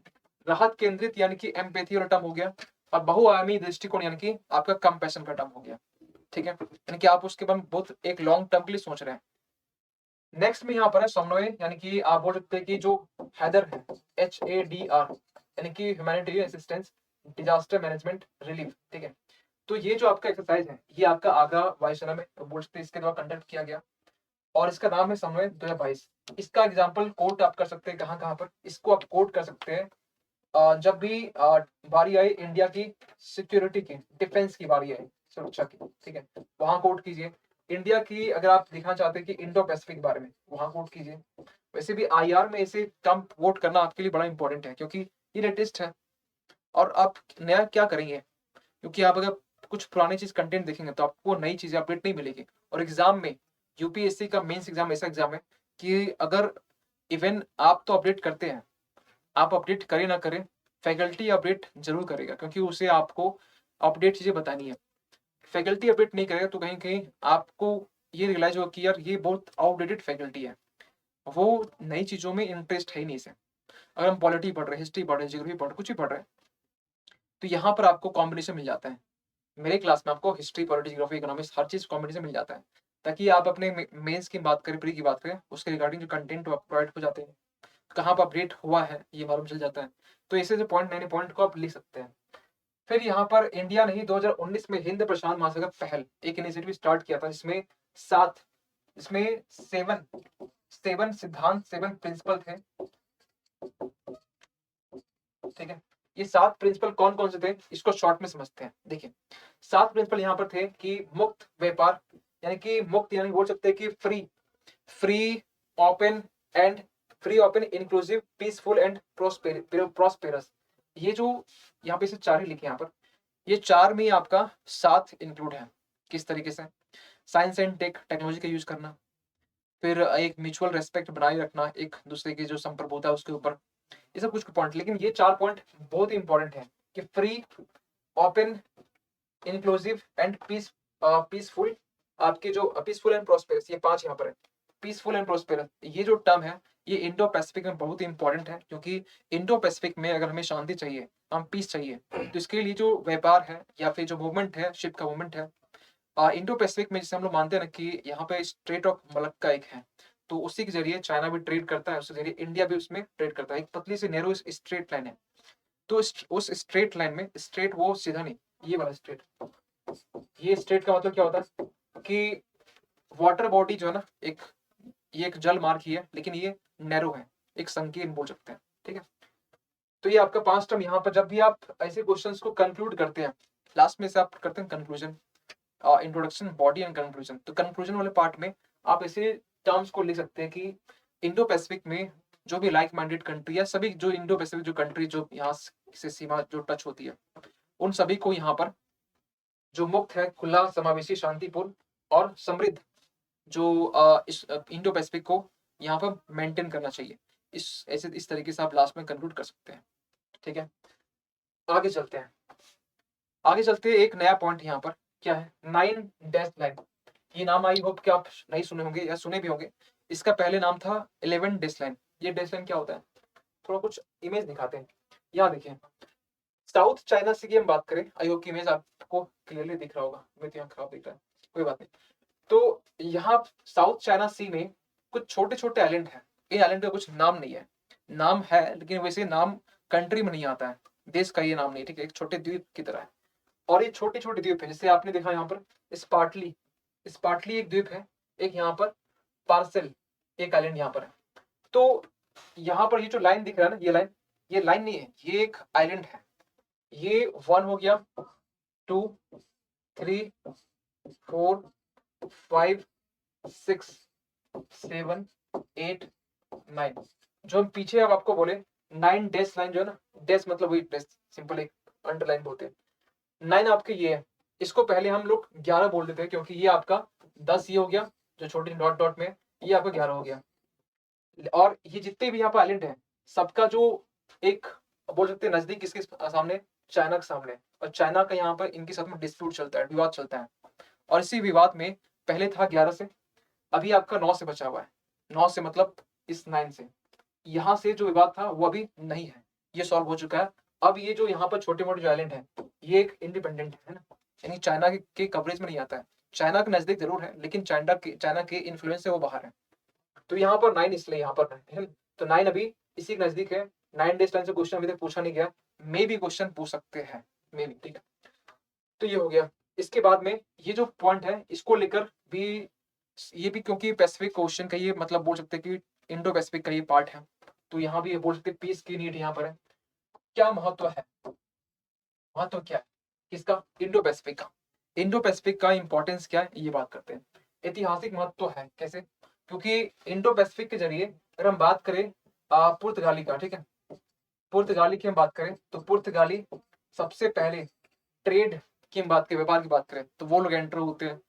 राहत केंद्रित यानी कि एम्पैथी वाला टर्म हो गया, और बहुआयामी दृष्टिकोण यानी कि आपका कंपैशन का टर्म हो गया, ठीक है। यानी कि आप उसके बारे में बहुत एक लॉन्ग टर्म के लिए सोच रहे हैं। नेक्स्ट में यहाँ पर है समन्वय, यानी कि आप बोल सकते हैं कि जो हैदर है, HADR, यानी कि humanitarian assistance, disaster management, relief, ठीक है। तो ये जो आपका एक्सरसाइज है, ये आपका आगरा वायुसेना में बोल सकते हैं इसके द्वारा कंडक्ट किया गया, और इसका नाम है समन्वय 2022। इसका एग्जाम्पल कोट आप कर सकते हैं कहाँ कहाँ पर, इसको आप कोट कर सकते हैं जब भी बारी आए इंडिया की सिक्योरिटी की, डिफेंस की बारी आए, सुरक्षा की, ठीक है, वहां कोट कीजिए। इंडिया की अगर आप दिखना चाहते हैं कि इंडो पैसिफिक के बारे में, वहां कोट कीजिए। वैसे भी IR में इसे टर्म कोट करना आपके लिए बड़ा इंपॉर्टेंट है, क्योंकि ये लेटेस्ट है। और आप नया क्या करेंगे, क्योंकि आप अगर कुछ पुरानी चीज कंटेंट देखेंगे तो आपको नई चीजें अपडेट नहीं मिलेगी। और एग्जाम में, UPSC का मेंस एग्जाम ऐसा एग्जाम है कि अगर इवन आप तो अपडेट करते हैं, आप अपडेट करें ना करें, फैकल्टी अपडेट जरूर करेगा, क्योंकि उसे आपको अपडेट चीजें बतानी है। फैकल्टी अपडेट नहीं करेगा तो कहीं कहीं आपको ये रियलाइज होगा कि यार ये बहुत आउटडेटेड फैकल्टी है, वो नई चीजों में इंटरेस्ट है ही नहीं इसे। अगर हम पॉलिटी पढ़ रहे हैं, हिस्ट्री पढ़ रहे हैं, जियोग्राफी पढ़ रहे हैं, कुछ भी पढ़ रहे हैं, तो यहाँ पर आपको कॉम्बिनेशन मिल जाता है। मेरे क्लास में आपको हिस्ट्री, पॉलिटी, जियोग्राफी, इकोनॉमिक्स हर चीज कॉम्बिनेशन मिल जाता है, ताकि आप अपने मेंस की बात करें, प्री की बात करें, उसके रिगार्डिंग जो कंटेंट प्रोवाइड हो जाते हैं, कहाँ पर अपडेट हुआ है ये मालूम चल जाता है। तो ऐसे जो पॉइंट, नए पॉइंट को आप लिख सकते हैं। फिर यहाँ पर इंडिया ने ही 2019 में हिंद प्रशांत महासागर पहल एक इनिशिएटिव स्टार्ट किया था, जिसमें सात, इसमें सेवन सेवन सिद्धांत, सेवन प्रिंसिपल थे, ठीक है। ये 7 प्रिंसिपल कौन कौन से थे, इसको शॉर्ट में समझते हैं। देखिए 7 प्रिंसिपल यहाँ पर थे कि मुक्त व्यापार, यानी कि मुक्त यानी बोल सकते हैं कि free, free open and free open inclusive peaceful and prosperous. ये जो यहाँ पे से 4 ही लिखे यहाँ पर, ये 4 में ही आपका 7 इंक्लूड है। किस तरीके से, साइंस एंड टेक, टेक्नोलॉजी का यूज करना, फिर एक म्यूचुअल रेस्पेक्ट बनाए रखना एक दूसरे की जो संप्रभुता है उसके ऊपर, ये सब कुछ पॉइंट। लेकिन ये 4 पॉइंट बहुत इंपॉर्टेंट है कि free, open, inclusive and peaceful, आपके जो पीसफुल एंड प्रोस्पेरस, ये 5 यहाँ पर है। पीसफुल एंड प्रोस्पेरस ये जो टर्म है, ये इंडो पैसिफिक में बहुत इंपॉर्टेंट है, क्योंकि इंडो पैसिफिक में अगर हमें शांति चाहिए, हम पीस चाहिए, तो इसके लिए जो व्यापार है या फिर जो मूवमेंट है, शिप का मूवमेंट है, इंडो पैसिफिक में, जिसे हम लोग मानते हैं ना कि यहाँ पे स्ट्रेट ऑफ मलक्का एक है, तो उसी के जरिए चाइना भी ट्रेड करता है, उसी जरिए इंडिया भी उसमें ट्रेड करता है। एक पतली सी नैरो स्ट्रेट लाइन है, तो उस स्ट्रेट लाइन में, स्ट्रेट वो सीधा नहीं, ये वाला स्ट्रेट, ये स्ट्रेट का मतलब क्या होता है कि वाटर बॉडी जो है ना, एक, ये एक जल मार्ग ही है, लेकिन ये नैरो है, एक संकीर्ण बोल सकते हैं, ठीक है। तो ये आपका 5 टर्म यहाँ पर, जब भी आप ऐसे क्वेश्चंस को कंक्लूड करते हैं, लास्ट में से आप करते हैं conclusion, introduction, body and conclusion. तो कंक्लूजन वाले पार्ट में आप ऐसे टर्म्स को लिख सकते हैं कि इंडो पैसिफिक में जो भी लाइक माइंडेड कंट्री है, सभी जो इंडो पैसिफिक जो कंट्री जो यहाँ से सीमा जो टच होती है, उन सभी को यहाँ पर जो मुक्त है, खुला, समावेशी, शांतिपूर्ण और समृद्ध जो इस इंडो पैसिफिक को यहाँ पर मेंटेन करना चाहिए। इस तरीके से आप लास्ट में कंक्लूड कर सकते हैं, ठीक है। आगे चलते हैं, आगे चलते हैं। एक नया पॉइंट यहाँ पर क्या है, 9 डैश लाइन। ये नाम आई होप कि आप नहीं सुने होंगे या सुने भी होंगे। इसका पहले नाम था 11 डैश लाइन। ये डैश लाइन क्या होता है, थोड़ा कुछ इमेज दिखाते हैं। यहाँ देखिए, साउथ चाइना सी की हम बात करें, आई होप की इमेज आपको क्लियरली दिख रहा होगा, मैं तो यहाँ खराब दिख रहा है, कोई बात नहीं। तो यहाँ साउथ चाइना सी में कुछ छोटे छोटे आइलैंड है, इन आइलैंड का कुछ नाम नहीं है, नाम है लेकिन वैसे नाम कंट्री में नहीं आता है, देश का ये नाम नहीं, ठीक है, एक छोटे द्वीप की तरह है। और ये छोटे छोटे द्वीप है, जैसे आपने देखा यहाँ पर स्पार्टली, स्पार्टली एक द्वीप है, एक यहाँ पर पार्सल, एक आइलैंड यहाँ पर है। तो यहाँ पर ये जो लाइन दिख रहा है ना, ये लाइन नहीं है, ये एक आइलैंड है। ये 1 हो गया, 2 3 4 5 6 7 8 9। जो हम पीछे अब आपको बोले 9 डैश लाइन जो है ना, डैश मतलब वही डैश, सिंपल एक अंडरलाइन बोलते हैं। 9 आपके ये है, इसको पहले हम लोग 11 बोल देते हैं क्योंकि ये आपका 10 ये हो गया जो छोटी डॉट डॉट में, ये आपका 11 हो गया। और ये जितने भी यहाँ पर आइलैंड है सबका जो एक बोल सकते हैं नजदीक किसके सामने, चाइना के सामने। और चाइना का यहाँ पर इनके साथ में डिस्प्यूट चलता है, विवाद चलता है। और इसी विवाद में पहले था 11 से, अभी आपका 9 से बचा हुआ है। 9 से मतलब इस 9 से, यहाँ से जो विवाद था वो अभी नहीं है, ये सॉल्व हो चुका है। अब ये जो यहाँ पर छोटे मोटे जो आइलैंड है ये एक इंडिपेंडेंट है ना, यानी चाइना के कवरेज में नहीं आता है। चाइना के नजदीक जरूर है लेकिन चाइना के इन्फ्लुएंस से वो बाहर है। तो यहाँ पर 9 इसलिए यहाँ पर है, तो 9 अभी इसी के नजदीक है। 9 डेज टाइम से क्वेश्चन अभी तक पूछा नहीं गया, मे भी क्वेश्चन पूछ सकते हैं, मे भी, ठीक है। तो ये हो गया। इसके बाद में ये जो पॉइंट है इसको लेकर भी, ये भी क्योंकि पैसिफिक क्वेश्चन का ये मतलब बोल सकते हैं कि इंडो पैसिफिक का ये पार्ट है, तो यहाँ भी बोल सकते हैं पीस की नीड यहाँ पर है। क्या महत्व है, महत्व क्या है किसका, इंडो पैसिफिक का। इंडो पैसिफिक का इंपॉर्टेंस क्या है ये बात करते हैं। ऐतिहासिक महत्व है कैसे, क्योंकि इंडो पैसिफिक के जरिए अगर हम बात करें पुर्तगाली का, ठीक है, पुर्तगाली की हम बात करें तो पुर्तगाली सबसे पहले ट्रेड की हम बात करें, व्यापार की बात करें तो वो लोग एंटर होते हैं।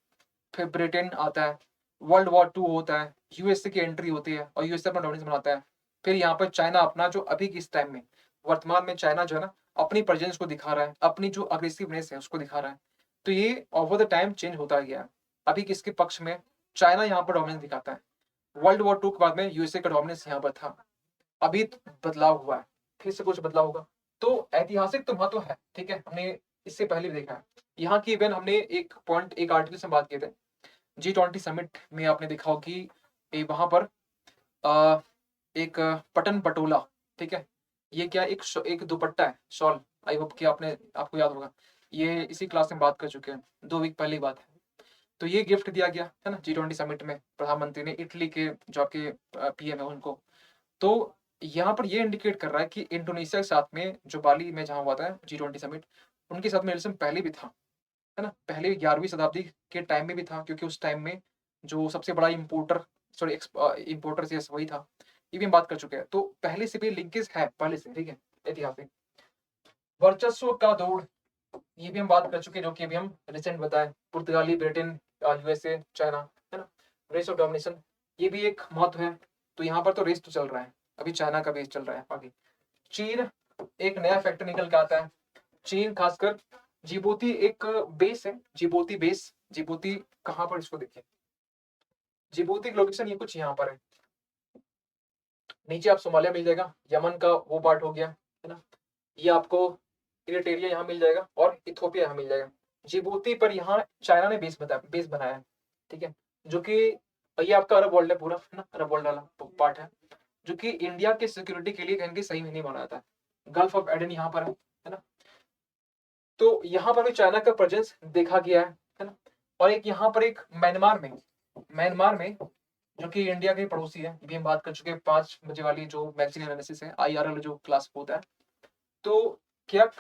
फिर ब्रिटेन आता है, वर्ल्ड वॉर 2 होता है, यूएसए की एंट्री होती है और यूएसए अपना डोमिनेंस बनाता है। फिर यहाँ पर चाइना अपना जो अभी के इस टाइम में, वर्तमान में चाइना जो है ना अपनी प्रेजेंस को दिखा रहा है, अपनी जो अग्रेसिवनेस है उसको दिखा रहा है। तो ये ओवर द टाइम चेंज होता गया है। अभी किसके पक्ष में, चाइना यहाँ पर डोमिनेंस दिखाता है। वर्ल्ड वॉर 2 के बाद में यूएसए का डोमिनेंस यहाँ पर था, अभी बदलाव हुआ है, फिर से कुछ बदलाव होगा। तो ऐतिहासिक तो महत्व है, ठीक है, हमने इससे पहले भी देखा है। यहाँ की इवन हमने एक पॉइंट एक आर्टिकल से बात किए थे, G20 समिट में आपने देखा हो कि वहां पर एक पटन पटोला, ठीक है, ये क्या एक दुपट्टा है, शॉल, आई होप कि आपको याद होगा, ये इसी क्लास में बात कर चुके हैं, 2 वीक पहले की बात है। तो ये गिफ्ट दिया गया है ना G20 समिट में, प्रधानमंत्री ने इटली के जो आपके पीएम है उनको। तो यहाँ पर ये इंडिकेट कर रहा है कि इंडोनेशिया के साथ में जो बाली में जहाँ हुआ था G20 समिट, उनके साथ में रिलेशन पहले भी था, है ना, पहले 11वीं शताब्दी के टाइम में भी था, क्योंकि उस टाइम में जो सबसे बड़ा इम्पोर्टर यस वही था। ये भी हम बात कर चुके हैं, तो पहले से भी लिंकेज है, पहले से, ठीक है। ऐतिहासिक वर्चस्व का दौड़, ये भी हम बात कर चुके हैं, जो कि अभी हम रिसेंट बताए, पुर्तगाली, ब्रिटेन, यूएसए, चाइना, है ना, रेस ऑफ डोमिनेशन, ये भी एक महत्व है। तो यहाँ पर तो रेस तो चल रहा है, अभी चाइना का बेस चल रहा है आगे। चीन एक नया फैक्टर निकल के आता है। चीन खासकर जिबूती एक बेस है, जिबूती बेस, जिबूती कहाँ पर, इसको देखिए, जिबूती की लोकेशन ये कुछ यहाँ पर है। नीचे आप सोमालिया मिल जाएगा, यमन का वो पार्ट हो गया, है ना, ये आपको इरिटेरिया यहाँ मिल जाएगा और इथोपिया यहाँ मिल जाएगा। जिबूती पर यहाँ चाइना ने बेस बनाया है, ठीक है, जो कि ये आपका अरब वर्ल्ड है पूरा, है ना, अरब वर्ल्ड वाला पार्ट है, जो कि इंडिया के सिक्योरिटी के लिए कहीं कि सही नहीं माना जाता है। गल्फ ऑफ एडन यहाँ पर है ना, तो यहाँ पर भी चाइना का प्रेजेंस देखा गया है ना। और एक यहाँ पर एक म्यांमार में जो कि इंडिया के पड़ोसी है, ये भी हम बात कर चुके हैं 5 बजे वाली जो मैगजीन एनालिसिस है, IRL जो क्लास होता है। तो क्याक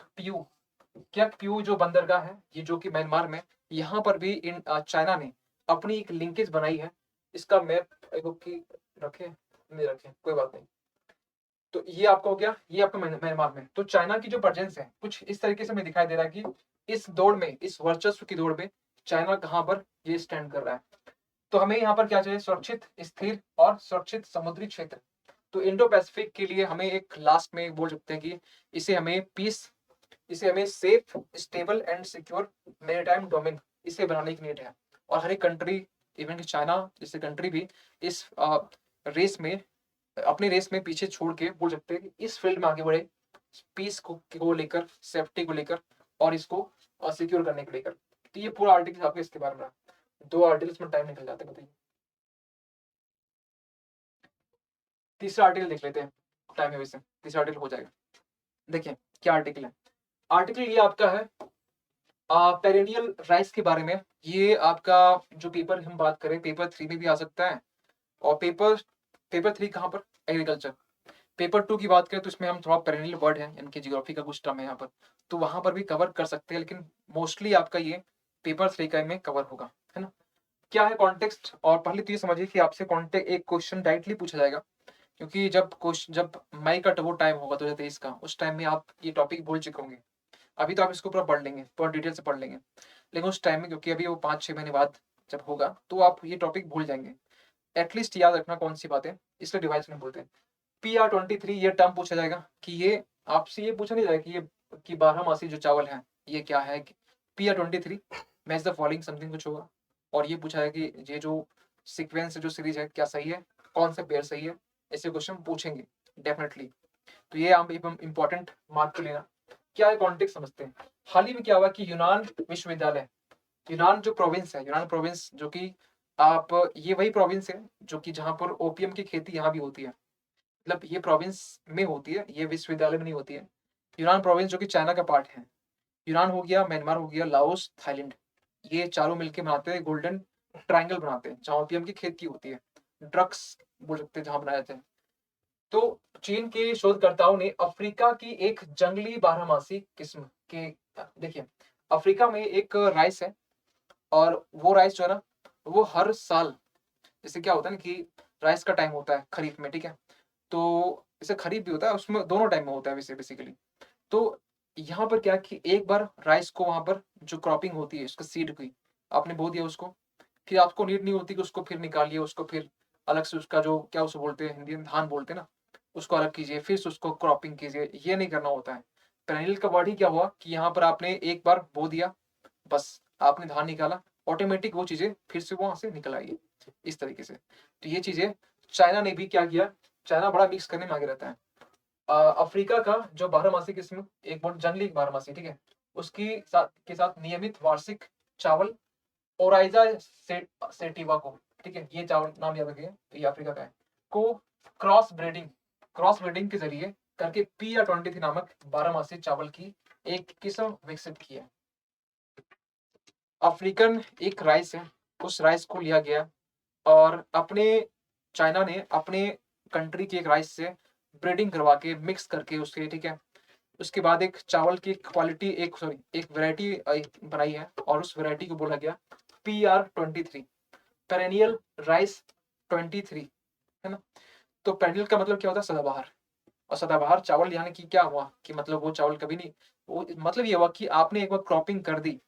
प्यू जो बंदरगाह है, ये जो कि म्यांमार में, यहाँ पर भी चाइना ने अपनी एक लिंकेज बनाई है। इसका मैप रखे नहीं रखे कोई बात नहीं। तो ये आपका हो गया, ये आपका म्यांमार में। तो चाइना की जो प्रेजेंस है कुछ इस तरीके से हमें दिखाई दे रहा है कि इस दौड़ में, इस वर्चस्व की दौड़ में चाइना कहाँ पर ये स्टैंड कर रहा है। तो हमें यहाँ पर क्या चाहिए, सुरक्षित, स्थिर और सुरक्षित समुद्री क्षेत्र। तो इंडो पैसिफिक के लिए हमें एक लास्ट में बोल सकते हैं कि इसे हमें safe, stable and secure maritime domain इसे बनाने की नीड है। और हर एक कंट्री, इवन कि चाइना जैसे कंट्री भी इस रेस में, अपने रेस में पीछे छोड़ के बोल सकते हैं कि इस फील्ड में आगे बढ़े, पीस को लेकर, सेफ्टी को लेकर और इसको सिक्योर करने को लेकर। तो ये पूरा आर्टिकल आपके इसके बारे में, 2 आर्टिकल्स में टाइम निकल जाता है, बताइए। तीसरा आर्टिकल देख लेते हैं, टाइम है वैसे, तीसरा आर्टिकल हो जाएगा। देखिए क्या आर्टिकल है, आर्टिकल ये आपका है पेरेनियल राइस के बारे में। ये आपका जो पेपर हम बात करें, पेपर 3 में भी आ सकता है, और पेपर 3 कहाँ पर, एग्रीकल्चर। पेपर 2 की बात करें तो इसमें हम थोड़ा पेरेनियल वर्ड है, यानी कि जियोग्राफी का कुछ टर्म है यहाँ पर, तो वहाँ पर भी कवर कर सकते हैं, लेकिन मोस्टली आपका ये पेपर 3 का में कवर होगा, है ना। क्या है कॉन्टेक्स्ट, और पहले तो ये समझिए कि आपसे कॉन्टेक्ट एक क्वेश्चन डायरेक्टली पूछा जाएगा, क्योंकि जब मई का वो टाइम होगा 2023 का, उस टाइम में आप ये टॉपिक भूल चुके होंगे। अभी तो आप इसको पूरा पढ़ लेंगे, पूरा डिटेल से पढ़ लेंगे, लेकिन उस टाइम में, क्योंकि अभी वो 5-6 महीने बाद जब होगा, तो आप ये टॉपिक भूल जाएंगे। एटलीस्ट याद रखना कौन सी बातें, इसलिए डिवाइस में बोलते हैं। PR23 ये टर्म पूछा जाएगा कि ये आपसे ये पूछा नहीं जाएगा कि ये कि 12 मासी जो चावल है ये क्या है। PR23 match the following something कुछ होगा, और ये पूछा है कि ये जो सीक्वेंस जो सीरीज है क्या सही है, कौन सा पेयर सही है, ऐसे क्वेश्चन पूछेंगे डेफिनेटली। तो ये आप इंपॉर्टेंट मार्क कर लेना। क्या है कॉन्टेक्स्ट समझते हैं। हाल ही में क्या हुआ कि यूनान विश्वविद्यालय, यूनान जो प्रोविंस है, यूनान प्रोविंस जो कि आप ये वही प्रोविंस है जो कि जहाँ पर ओपियम की खेती यहाँ भी होती है, मतलब ये प्रोविंस में होती है, ये विश्वविद्यालय में नहीं होती है। यूनान प्रोविंस जो कि चाइना का पार्ट है, यूनान हो गया, म्यांमार हो गया, लाओस, थाईलैंड, ये चारों मिलके बनाते हैं गोल्डन ट्रायंगल बनाते हैं, जहाँ ओपियम की खेती होती है, ड्रग्स बोल सकते हैं जहाँ बनाए जाते हैं। तो चीन के शोधकर्ताओं ने अफ्रीका की एक जंगली बारहमासी किस्म के, देखिए अफ्रीका में एक राइस है, और वो राइस जो है ना, वो हर साल, जैसे क्या होता है ना कि राइस का टाइम होता है खरीफ में, ठीक है, तो इसे खरीफ भी होता है, उसमें दोनों टाइम में होता है वैसे बेसिकली। तो यहाँ पर क्या कि एक बार राइस को वहां पर जो क्रॉपिंग होती है उसका सीड की आपने बो दिया उसको, फिर आपको नीड नहीं होती कि उसको फिर निकालिए, उसको फिर अलग से उसका जो क्या उसे बोलते हैं हिंदी में धान बोलते हैं ना, उसको अलग कीजिए, फिर से उसको क्रॉपिंग कीजिए, ये नहीं करना होता है। पेरेनियल का वर्ड ही क्या हुआ कि यहाँ पर आपने एक बार बो दिया, बस आपने धान निकाला, ऑटोमेटिक वो चीजें फिर से वहां से निकल आई, इस तरीके से। तो ये चीजें चाइना ने भी क्या किया, चाइना बड़ा मिक्स करने में आगे रहता है। अफ्रीका का जो बारहमासी किस्म, एक बहुत जंगली बारहमासी, ठीक है, उसकी के साथ नियमित वार्षिक चावल ओराइजा सेटिवा को, ठीक है, ये चावल नाम याद रखिए, तो ये अफ्रीका का है, को क्रॉस ब्रीडिंग के जरिए करके PR23 नामक बारहमासी चावल की एक किस्म विकसित की है। अफ्रीकन एक राइस है, उस राइस को लिया गया और अपने चाइना ने अपने कंट्री के एक राइस से ब्रीडिंग करवा के मिक्स करके उसके, ठीक है, उसके बाद एक चावल की क्वालिटी एक वैरायटी बनाई है, और उस वैरायटी को बोला गया PR23, पेरेनियल राइस 23, है ना। तो पेरेनियल का मतलब क्या होता है, सदाबहार, और सदाबहार चावल यानी कि क्या हुआ कि मतलब वो चावल कभी नहीं, वो मतलब ये हुआ कि आपने एक बार क्रॉपिंग कर दी,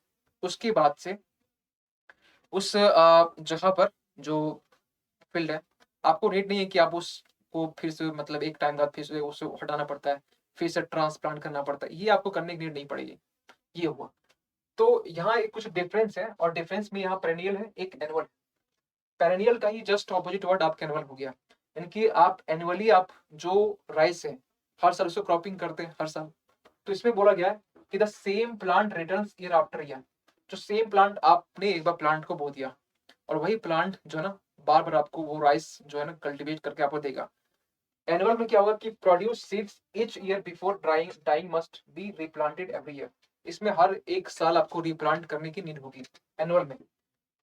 उसके बाद से उस जगह पर जो फील्ड है, आपको नीड नहीं है कि आप उसको फिर से मतलब एक टाइम बाद फिर से उसको हटाना पड़ता है, फिर से ट्रांसप्लांट करना पड़ता है, ये आपको करने की नीड नहीं पड़ेगी। ये हुआ। तो यहाँ एक कुछ डिफरेंस है, और डिफरेंस में यहाँ पेरेनियल है, एक एनुअल। पेरेनियल का ही जस्ट ऑपोजिट वर्ड आपका एनुअल हो गया, यानी कि आप एनुअली आप जो राइस है हर साल उसको क्रॉपिंग करते हैं हर साल। तो इसमें बोला गया है कि the same plant returns year after year, जो सेम प्लांट आपने एक बार प्लांट को बो दिया, और वही प्लांट जो है ना बार बार आपको वो राइस जो है ना कल्टीवेट करके आपको देगा। एनुअल में क्या होगा कि produce seeds each year before dying must be replanted every year, इसमें हर एक साल आपको रिप्लांट करने की नीड होगी एनुअल में।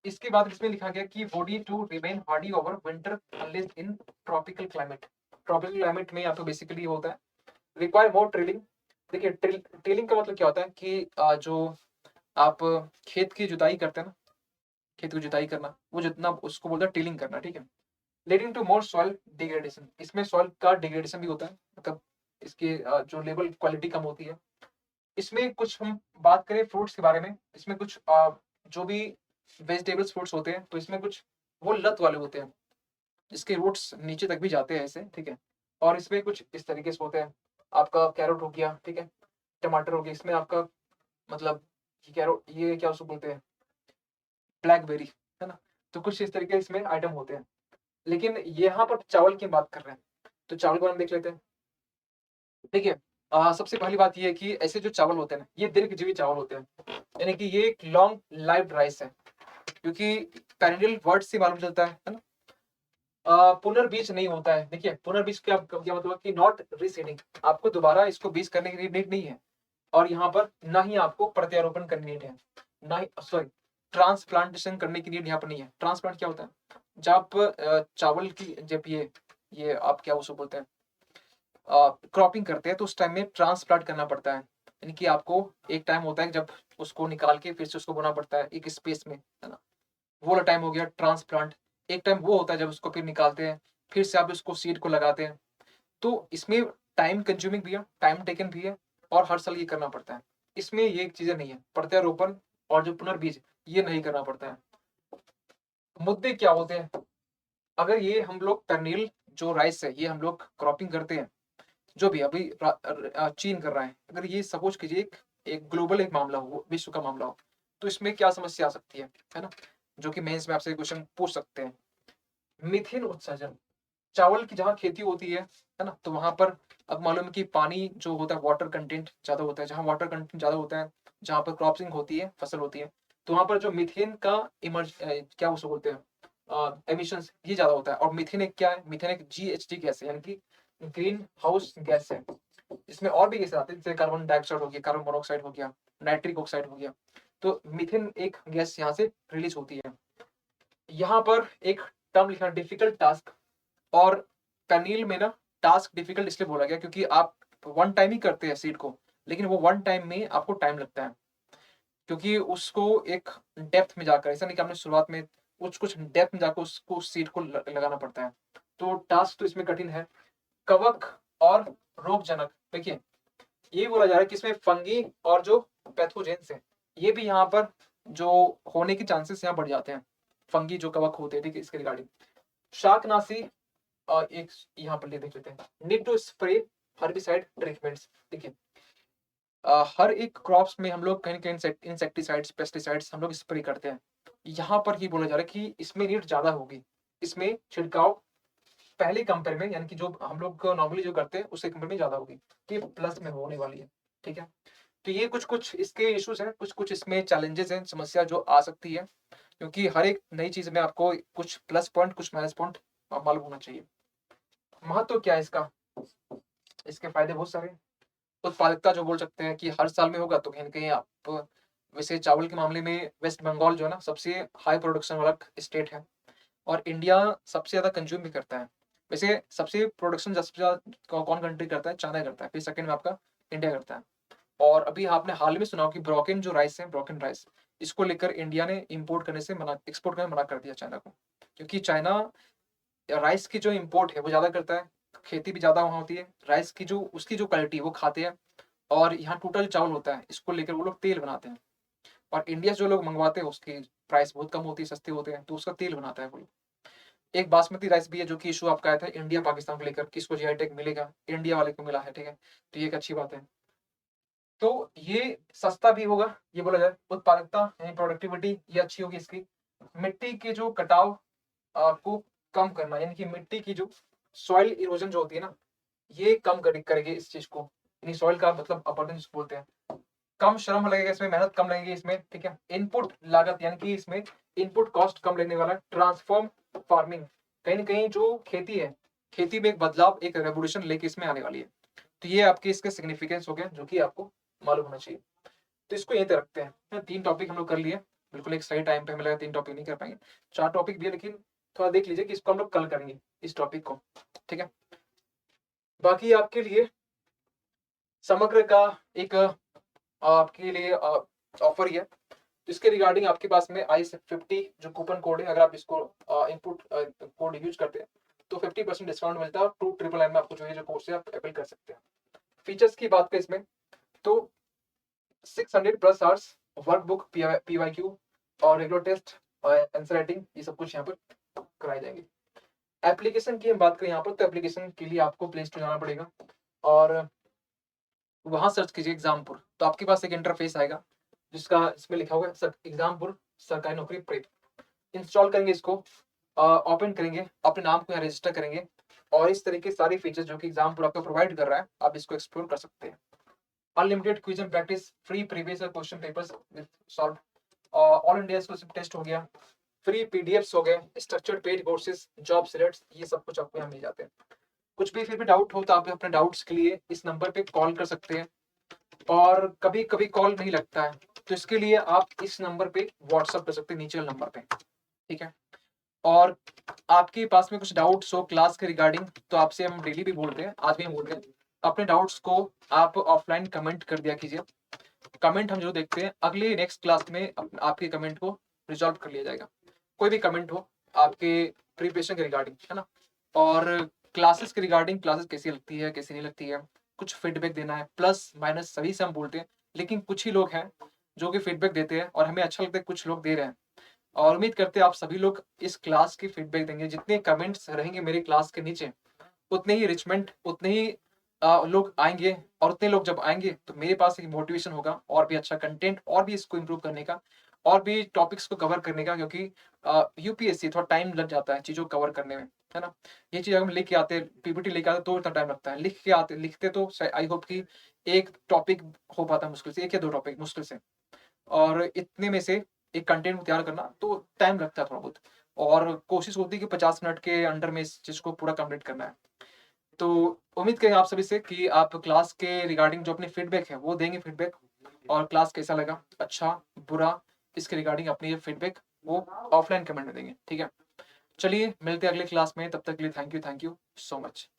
इसके बाद इसमें लिखा गया कि body to remain hardy over winter unless in tropical climate. Tropical climate में आपको बेसिकली होता है रिक्वायर मोर ट्रिलिंग। देखिए टिलिंग का मतलब क्या होता है कि जो आप खेत की जुताई करते हैं ना, खेत की जुताई करना, वो जितना उसको बोलते हैं टिलिंग करना, ठीक है। Leading to more soil degradation, इसमें सॉइल का डिग्रेडेशन भी होता है, मतलब इसके जो लेवल क्वालिटी कम होती है। इसमें कुछ हम बात करें फ्रूट्स के बारे में, इसमें कुछ जो भी वेजिटेबल्स फ्रूट्स होते हैं, तो इसमें कुछ वो लत वाले होते हैं जिसके रूट्स नीचे तक भी जाते हैं ऐसे, ठीक है। और इसमें कुछ इस तरीके से होते हैं, आपका कैरोट हो गया, ठीक है, टमाटर हो गया, इसमें आपका मतलब ये कैरोट, ये क्या उसको बोलते हैं, ब्लैकबेरी, है ना। तो कुछ इस तरीके इसमें आइटम होते हैं, लेकिन यहाँ पर चावल की बात कर रहे हैं, तो चावल को हम देख लेते हैं। देखिए सबसे पहली बात ये है कि ऐसे जो चावल होते हैं ना, ये दीर्घजीवी चावल होते हैं, यानी कि ये एक लॉन्ग लाइफ राइस है, क्योंकि पेरेनियल वर्ड से मालूम चलता है ना। पुनर्बीज नहीं होता है। देखिए पुनर्बीज क्या मतलब कि नॉट रीसीडिंग, आपको दोबारा इसको बीज करने की नीड नहीं है, और यहाँ पर ना ही आपको प्रत्यारोपण करने की नीड है, ना ही सॉरी ट्रांसप्लांटेशन करने की नीड यहाँ पर नहीं है। ट्रांसप्लांट क्या होता है, जब चावल की जब ये आप क्या उसको बोलते हैं क्रॉपिंग करते हैं तो उस टाइम में ट्रांसप्लांट करना पड़ता है, यानी कि आपको एक टाइम होता है जब उसको निकाल के फिर से उसको बोना पड़ता है एक स्पेस में, है ना, वो वाला टाइम हो गया ट्रांसप्लांट। एक टाइम वो होता है जब उसको फिर निकालते हैं, फिर से आप उसको सीड को लगाते हैं। तो इसमें टाइम कंज्यूमिंग भी है, टाइम टेकन भी है, और हर साल ये करना पड़ता है। इसमें ये चीजें नहीं है, प्रत्यारोपण और जो पुनर्बीज ये नहीं करना पड़ता है। मुद्दे क्या होते हैं, अगर ये हम लोग टर्निल जो राइस है ये हम लोग क्रॉपिंग करते हैं, जो भी अभी चीन कर रहा है, अगर ये सपोज कीजिए एक ग्लोबल एक मामला हो, विश्व का मामला हो, तो इसमें क्या समस्या आ सकती है ना, जो कि मेंस में आपसे क्वेश्चन पूछ सकते हैं। मीथेन उत्सर्जन, चावल की जहाँ खेती होती है ना, तो वहां पर अब मालूम है कि पानी जो होता है वाटर कंटेंट ज्यादा होता है, जहाँ वाटर कंटेंट ज्यादा होता है, जहाँ पर क्रॉपिंग होती है, फसल होती है, तो वहां पर जो मीथेन का क्या उसको बोलते हैं एमिशन, ये ज्यादा होता है। और मीथेन एक क्या है, मीथेन एक GHG गैस है, यानी कि ग्रीन हाउस गैस है। इसमें और भी गैस आते हैं, जैसे कार्बन डाइऑक्साइड हो गया, कार्बन मोनोऑक्साइड हो गया, नाइट्रिक ऑक्साइड हो गया। तो मीथेन एक गैस यहाँ से रिलीज होती है। यहाँ पर एक टर्म लिखा डिफिकल्ट टास्क, और पैनील में ना टास्क डिफिकल्ट इसलिए बोला गया क्योंकि आप वन टाइम ही करते हैं सीड को, लेकिन वो वन टाइम में आपको टाइम लगता है, क्योंकि उसको एक डेप्थ में जाकर, ऐसा नहीं कि आपने शुरुआत में कुछ कुछ डेप्थ में जाकर उसको सीड को लगाना पड़ता है। तो टास्क तो इसमें कठिन है। कवक और रोगजनक, देखिए ये बोला जा रहा है कि इसमें फंगी और जो पैथोजेंस है ये भी यहाँ पर जो होने के चांसेस यहाँ बढ़ जाते हैं। फंगी जो कवक होते हैं, ठीक है, इसके रिगार्डिंग शाकनाशी, और एक यहाँ पर देख लेते हैं need to spray herbicide treatments. देखिए हर एक क्रॉप्स में हम लोग कहीं ना कहीं इंसेक्टिसाइड्स पेस्टिसाइड्स हम लोग स्प्रे करते हैं। यहाँ पर ही बोला जा रहा है कि इसमें नीड ज्यादा होगी, इसमें छिड़काव पहले कंपेयर में, यानी कि जो हम लोग नॉर्मली जो करते हैं उससे कंपेयर में ज्यादा होगी, तो ये प्लस में होने वाली है। ठीक है, तो ये कुछ कुछ इसके इश्यूज हैं, कुछ कुछ इसमें चैलेंजेस हैं, समस्या जो आ सकती है, क्योंकि हर एक नई चीज में आपको कुछ प्लस पॉइंट कुछ माइनस पॉइंट मालूम होना चाहिए। महत्व क्या है इसका, इसके फायदे बहुत सारे। उत्पादकता जो बोल सकते हैं कि हर साल में होगा, तो कहीं ना कहीं आप वैसे चावल के मामले में वेस्ट बंगाल जो है ना सबसे हाई प्रोडक्शन वाला स्टेट है, और इंडिया सबसे ज्यादा कंज्यूम भी करता है। वैसे सबसे प्रोडक्शन सबसे ज्यादा कौन कंट्री करता है, चाइना करता है, फिर सेकंड में आपका इंडिया करता है। और अभी आपने हाल में सुना हो कि ब्रोकन जो राइस है, ब्रोकन राइस, इसको लेकर इंडिया ने इंपोर्ट करने से मना, एक्सपोर्ट करने मना कर दिया चाइना को, क्योंकि चाइना राइस की जो इम्पोर्ट है वो ज्यादा करता है, खेती भी ज्यादा वहाँ होती है, राइस की जो उसकी जो क्वालिटी वो खाते हैं, और यहाँ टोटल चावल होता है, इसको लेकर वो लोग तेल बनाते हैं। और इंडिया जो लोग मंगवाते हैं उसकी प्राइस बहुत कम होती है, सस्ती होते हैं, तो उसका तेल बनाता है वो लोग। एक बासमती राइस भी है जो कि इशू आपका आया था इंडिया पाकिस्तान को लेकर, किसको GI टैग मिलेगा, इंडिया वाले को मिला है, ठीक है, तो ये एक अच्छी बात है। तो ये सस्ता भी होगा, ये बोला जाए, उत्पादकता यानी प्रोडक्टिविटी ये अच्छी होगी इसकी। मिट्टी के जो कटाव को कम करना, यानी कि मिट्टी की जो सॉइल इरोजन जो होती है ना, ये कम करेगी इस चीज को, यानी सॉइल का मतलब अपरदन जिसको बोलते हैं। कम श्रम लगेगा इसमें, मेहनत कम लगेगी इसमें, ठीक है। इनपुट लागत यानी कि इसमें इनपुट कॉस्ट कम लगने वाला है। ट्रांसफॉर्म फार्मिंग, कहीं ना कहीं जो खेती है, खेती में एक बदलाव, एक रेवोल्यूशन लेके इसमें आने वाली है। तो ये आपके इसके सिग्निफिकेंस हो गया जो कि आपको मालूम होना चाहिए। तो इसको यहीं तक रखते हैं, 3 टॉपिक हम लोग कर लिए, बिल्कुल एक सही टाइम पे हमें लगा 3 टॉपिक नहीं कर पाएंगे, 4 टॉपिक भी है, लेकिन थोड़ा देख लीजिए कि इसको हम लोग कल करेंगे इस टॉपिक को, ठीक है। बाकी आपके लिए समग्र का एक आपके लिए ऑफर ही है, इसके रिगार्डिंग आपके पास में I50 जो कूपन कोड है, अगर आप इसको इनपुट कोड यूज करते हैं तो 50% डिस्काउंट मिलता है, और 299 में आपको जो है जो कोर्स है आप अवेल कर सकते हैं। फीचर्स की बात करें इसमें तो 600+ आवर्स वर्कबुक, PYQ और रेगुलर टेस्ट और आंसर राइटिंग, ये सब कुछ यहाँ पर कराए जाएंगे। एप्लीकेशन की हम बात करें यहाँ पर, तो एप्लीकेशन के लिए आपको प्ले स्टोर जाना पड़ेगा और वहां सर्च कीजिए एग्जामपुर, तो आपके पास एक इंटरफेस आएगा जिसका इसमें लिखा हुआ है एग्जामपुर सरकारी नौकरी प्रेप। इंस्टॉल करेंगे इसको, ओपन करेंगे, अपने नाम को यहाँ रजिस्टर करेंगे, और इस तरीके सारी फीचर्स जो कि एग्जामपुर आपको प्रोवाइड कर रहा है आप इसको एक्सप्लोर कर सकते हैं। Unlimited quiz and practice, free previous question papers with solve, all India exclusive test हो गया, फ्री PDFs हो गए, structured paid courses, job selects, ये सब कुछ आपको यहाँ मिल जाते हैं। कुछ भी फिर भी डाउट हो तो आप अपने डाउट्स के लिए इस नंबर पे कॉल कर सकते हैं, और कभी कभी कॉल नहीं लगता है तो इसके लिए आप इस नंबर पे व्हाट्सअप कर सकते हैं, नीचे वाले नंबर पे, ठीक है। और आपके पास में कुछ डाउट्स हो क्लास के रिगार्डिंग तो आपसे हम डेली भी बोलते हैं, आज भी हम बोल रहे हैं अपने डाउट्स को आप ऑफलाइन कमेंट कर दिया कीजिए। कमेंट हम जो देखते हैं अगले नेक्स्ट क्लास में आपके कमेंट को रिजॉल्व कर लिया जाएगा। कोई भी कमेंट हो आपके प्रिपरेशन के रिगार्डिंग, है ना, और क्लासेस के रिगार्डिंग, क्लासेस कैसी लगती है कैसी नहीं लगती है, कुछ फीडबैक देना है, प्लस माइनस सभी से हम बोलते हैं, लेकिन कुछ ही लोग हैं जो कि फीडबैक देते हैं और हमें अच्छा लगता है कुछ लोग दे रहे हैं। और उम्मीद करते हैं आप सभी लोग इस क्लास की फीडबैक देंगे। जितने कमेंट्स रहेंगे मेरी क्लास के नीचे उतने ही रिचमेंट, उतने ही लोग आएंगे, और उतने लोग जब आएंगे तो मेरे पास एक मोटिवेशन होगा और भी अच्छा कंटेंट और भी इसको इम्प्रूव करने का और भी टॉपिक्स को कवर करने का, क्योंकि यूपीएससी थोड़ा टाइम लग जाता है चीज़ों को कवर करने में, है ना। ये चीज़ अगर हम लिख के आते, पीपीटी लेके आते तो इतना टाइम लगता है, लिख के आते लिखते तो आई होप कि एक टॉपिक हो पाता मुश्किल से, एक या दो टॉपिक मुश्किल से, और इतने में से एक कंटेंट तैयार करना तो टाइम लगता है थोड़ा बहुत, और कोशिश होती है कि 50 मिनट के अंडर में इस चीज़ को पूरा कंप्लीट करना है। तो उम्मीद करेंगे आप सभी से कि आप क्लास के रिगार्डिंग जो अपनी फीडबैक है वो देंगे फीडबैक, और क्लास कैसा लगा, अच्छा बुरा, इसके रिगार्डिंग अपनी फीडबैक वो ऑफलाइन कमेंट में देंगे, ठीक है। चलिए मिलते हैं अगले क्लास में, तब तक के लिए थैंक यू सो मच।